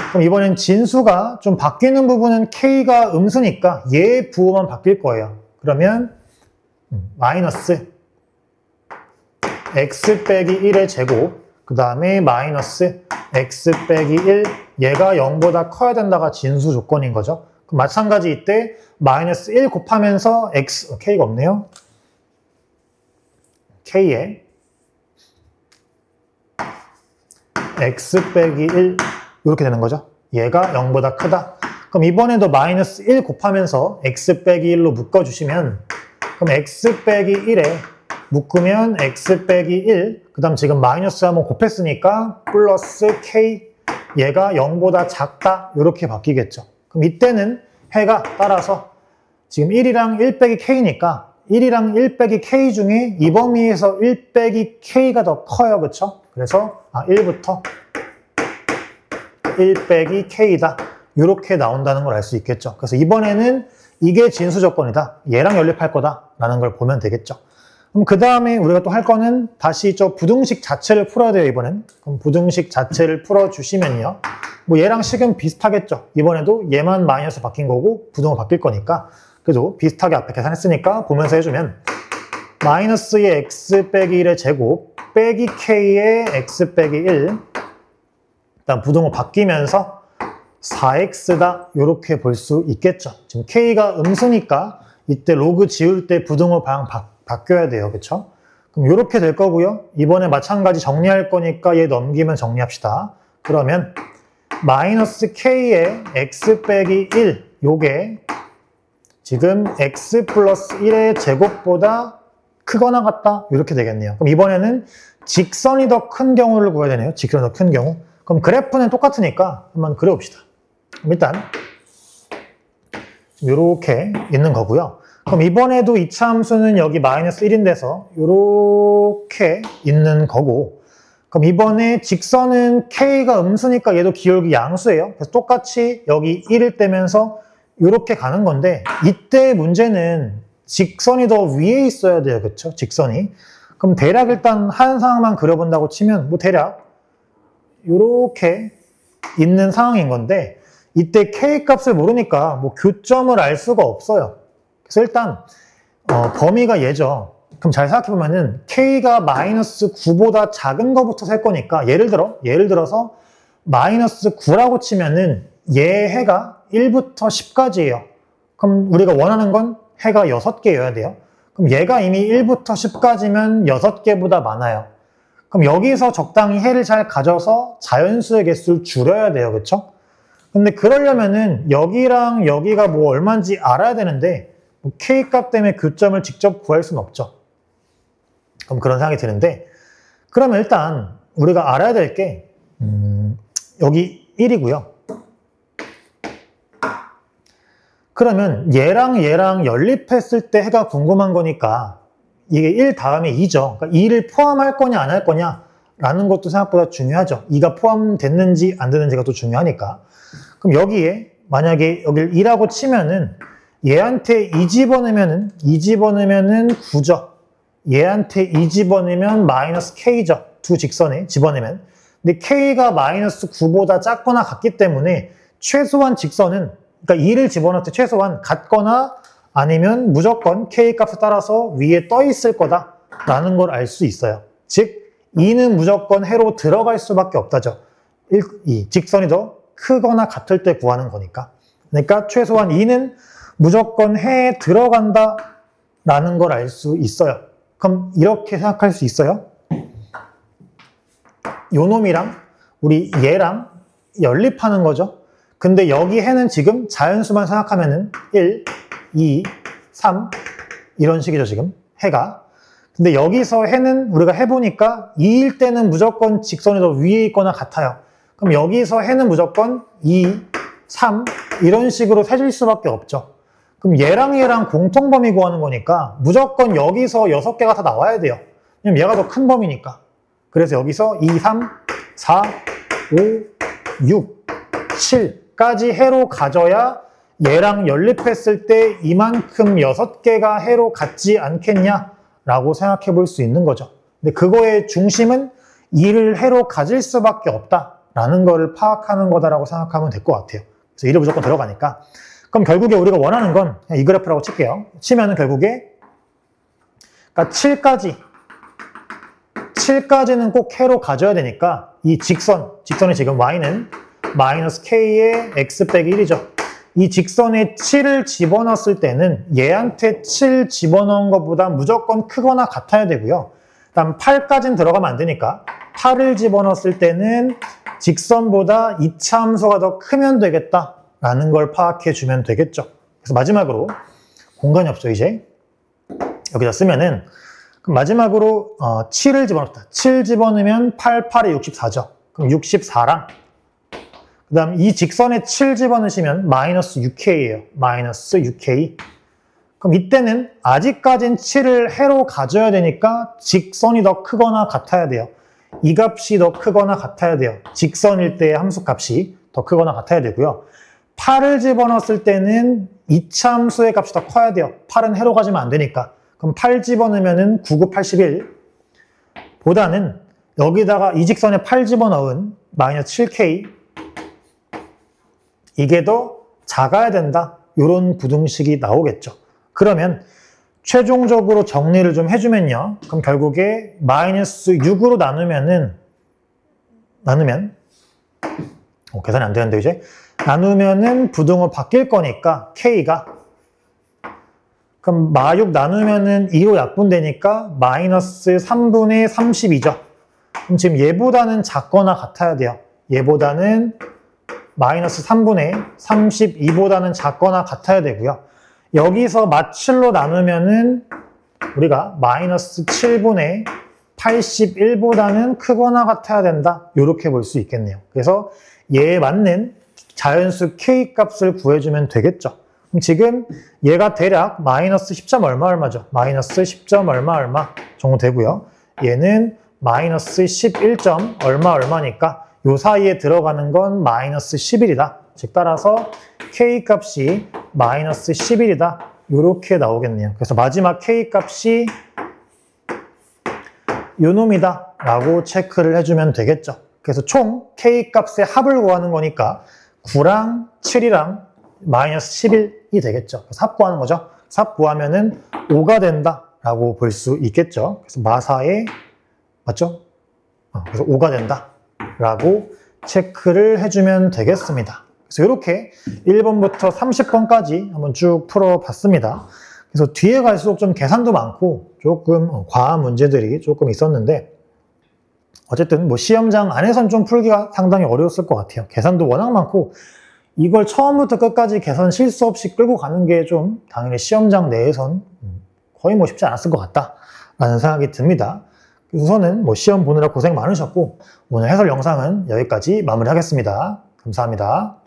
그럼 이번엔 진수가 좀 바뀌는 부분은 K가 음수니까 얘 부호만 바뀔 거예요. 그러면 마이너스 x 빼기 1의 제곱, 그 다음에 마이너스 x 빼기 1, 얘가 0보다 커야 된다가 진수 조건인 거죠. 그럼 마찬가지 이때 마이너스 1 곱하면서 x, K가 없네요. K에 x 빼기 1 이렇게 되는 거죠. 얘가 0보다 크다. 그럼 이번에도 마이너스 1 곱하면서 x 빼기 1로 묶어주시면, 그럼 x 빼기 1에 묶으면 x 빼기 1, 그 다음 지금 마이너스 한번 곱했으니까 플러스 k, 얘가 0보다 작다. 이렇게 바뀌겠죠. 그럼 이때는 해가 따라서 지금 1이랑 1 빼기 k니까 1이랑 1 빼기 k 중에 이 범위에서 1 빼기 k가 더 커요. 그쵸? 그래서 1부터 1 빼기 k다. 이렇게 나온다는 걸 알 수 있겠죠. 그래서 이번에는 이게 진수 조건이다. 얘랑 연립할 거다. 라는 걸 보면 되겠죠. 그럼 그 다음에 우리가 또 할 거는 다시 저 부등식 자체를 풀어야 돼요, 이번엔. 그럼 부등식 자체를 풀어주시면요. 뭐 얘랑 식은 비슷하겠죠. 이번에도 얘만 마이너스 바뀐 거고 부등호 바뀔 거니까. 그래도 비슷하게 앞에 계산했으니까 보면서 해주면, 마이너스의 x 빼기 1의 제곱 빼기 k의 x 빼기 1, 일단 부등호 바뀌면서 4x다. 이렇게 볼 수 있겠죠. 지금 k가 음수니까 이때 로그 지울 때 부등호 방향 바뀌어야 돼요. 그쵸? 그럼 이렇게 될 거고요. 이번에 마찬가지 정리할 거니까 얘 넘기면 정리합시다. 그러면 마이너스 k의 x 빼기 1, 요게 지금 x 플러스 1의 제곱보다 크거나 같다. 이렇게 되겠네요. 그럼 이번에는 직선이 더 큰 경우를 구해야 되네요. 직선이 더 큰 경우. 그럼 그래프는 똑같으니까 한번 그려봅시다. 그럼 일단 이렇게 있는 거고요. 그럼 이번에도 이차 함수는 여기 마이너스 1인데서 이렇게 있는 거고, 그럼 이번에 직선은 K가 음수니까 얘도 기울기 양수예요. 그래서 똑같이 여기 1을 떼면서 이렇게 가는 건데 이때 문제는 직선이 더 위에 있어야 돼요. 그렇죠? 직선이. 그럼 대략 일단 한 상황만 그려본다고 치면 뭐 대략 이렇게 있는 상황인 건데 이때 K 값을 모르니까 뭐 교점을 알 수가 없어요. 그래서 일단 범위가 얘죠. 그럼 잘 생각해보면은 K가 마이너스 9보다 작은 거부터 셀 거니까 예를 들어서 마이너스 9라고 치면은 얘 해가 1부터 10까지예요. 그럼 우리가 원하는 건 해가 6개여야 돼요. 그럼 얘가 이미 1부터 10까지면 6개보다 많아요. 그럼 여기서 적당히 해를 잘 가져서 자연수의 개수를 줄여야 돼요. 그렇죠? 근데 그러려면은 여기랑 여기가 뭐 얼마인지 알아야 되는데 뭐 K 값 때문에 교점을 직접 구할 수는 없죠. 그럼 그런 생각이 드는데 그러면 일단 우리가 알아야 될 게 여기 1이고요. 그러면 얘랑 연립했을 때 해가 궁금한 거니까 이게 1 다음에 2죠. 그러니까 2를 포함할 거냐 안 할 거냐 라는 것도 생각보다 중요하죠. 2가 포함됐는지 안 됐는지가 또 중요하니까. 그럼 여기에 만약에 여기를 2라고 치면은 얘한테 2 집어넣으면은 9죠. 얘한테 2 집어넣으면 마이너스 K죠. 두 직선에 집어넣으면. 근데 K가 마이너스 9보다 작거나 같기 때문에 최소한 직선은 그러니까 2를 집어넣을 때 최소한 같거나 아니면 무조건 K 값에 따라서 위에 떠 있을 거다라는 걸 알 수 있어요. 즉 2는 무조건 해로 들어갈 수밖에 없다죠. 이 직선이 더 크거나 같을 때 구하는 거니까. 그러니까 최소한 2는 무조건 해에 들어간다라는 걸 알 수 있어요. 그럼 이렇게 생각할 수 있어요. 요 놈이랑 우리 얘랑 연립하는 거죠. 근데 여기 해는 지금 자연수만 생각하면은 1, 2, 3 이런 식이죠, 지금 해가. 근데 여기서 해는 우리가 해보니까 2일 때는 무조건 직선이 더 위에 있거나 같아요. 그럼 여기서 해는 무조건 2, 3 이런 식으로 세질 수밖에 없죠. 그럼 얘랑 공통 범위 구하는 거니까 무조건 여기서 6개가 다 나와야 돼요. 왜냐면 얘가 더 큰 범위니까. 그래서 여기서 2, 3, 4, 5, 6, 7까지 해로 가져야 얘랑 연립했을 때 이만큼 6개가 해로 같지 않겠냐라고 생각해 볼 수 있는 거죠. 근데 그거의 중심은 2를 해로 가질 수밖에 없다라는 거를 파악하는 거다라고 생각하면 될 것 같아요. 그래서 2를 무조건 들어가니까. 그럼 결국에 우리가 원하는 건 이 그래프라고 칠게요. 치면은 결국에 그러니까 7까지는 꼭 해로 가져야 되니까 이 직선이 지금 y는 마이너스 k의 x 빼기 1이죠. 이 직선에 7을 집어넣었을 때는 얘한테 7 집어넣은 것보다 무조건 크거나 같아야 되고요. 다음 8까지는 들어가면 안 되니까 8을 집어넣었을 때는 직선보다 이차 함수가 더 크면 되겠다라는 걸 파악해 주면 되겠죠. 그래서 마지막으로 공간이 없죠, 이제. 여기다 쓰면은 그럼 마지막으로 7을 집어넣었다. 7 집어넣으면 8, 8에 64죠. 그럼 64랑 그 다음 이 직선에 7 집어넣으시면 마이너스 6K예요. 마이너스 6K. 그럼 이때는 아직까진 7을 해로 가져야 되니까 직선이 더 크거나 같아야 돼요. 이 값이 더 크거나 같아야 돼요. 직선일 때의 함수값이 더 크거나 같아야 되고요. 8을 집어넣었을 때는 2차 함수의 값이 더 커야 돼요. 8은 해로 가지면 안 되니까. 그럼 8 집어넣으면 99, 81 보다는 여기다가 이 직선에 8 집어넣은 마이너스 7K 이게 더 작아야 된다. 이런 부등식이 나오겠죠. 그러면 최종적으로 정리를 좀 해주면요. 그럼 결국에 마이너스 6으로 나누면 계산이 안 되는데 이제 나누면은 부등호 바뀔 거니까 K가 그럼 마6 나누면은 2로 약분되니까 마이너스 3분의 32죠. 그럼 지금 얘보다는 작거나 같아야 돼요. 얘보다는 마이너스 3분의 32보다는 작거나 같아야 되고요. 여기서 마7로 나누면은 우리가 마이너스 7분의 81보다는 크거나 같아야 된다. 이렇게 볼 수 있겠네요. 그래서 얘에 맞는 자연수 K 값을 구해주면 되겠죠. 그럼 지금 얘가 대략 마이너스 10점 얼마 얼마죠? 마이너스 10점 얼마 정도 되고요. 얘는 마이너스 11점 얼마니까 요 사이에 들어가는 건 마이너스 11이다. 즉 따라서 K 값이 마이너스 11이다. 이렇게 나오겠네요. 그래서 마지막 K 값이 요 놈이다 라고 체크를 해주면 되겠죠. 그래서 총 K 값의 합을 구하는 거니까 9랑 7이랑 마이너스 11이 되겠죠. 그래서 합 구하는 거죠. 합 구하면은 5가 된다 라고 볼 수 있겠죠. 그래서 마사에 맞죠? 그래서 5가 된다 라고 체크를 해주면 되겠습니다. 그래서 이렇게 1번부터 30번까지 한번 쭉 풀어봤습니다. 그래서 뒤에 갈수록 좀 계산도 많고 조금 과한 문제들이 조금 있었는데 어쨌든 뭐 시험장 안에선 좀 풀기가 상당히 어려웠을 것 같아요. 계산도 워낙 많고 이걸 처음부터 끝까지 계산 실수 없이 끌고 가는 게 좀 당연히 시험장 내에선 거의 뭐 쉽지 않았을 것 같다라는 생각이 듭니다. 우선은 뭐 시험 보느라 고생 많으셨고 오늘 해설 영상은 여기까지 마무리하겠습니다. 감사합니다.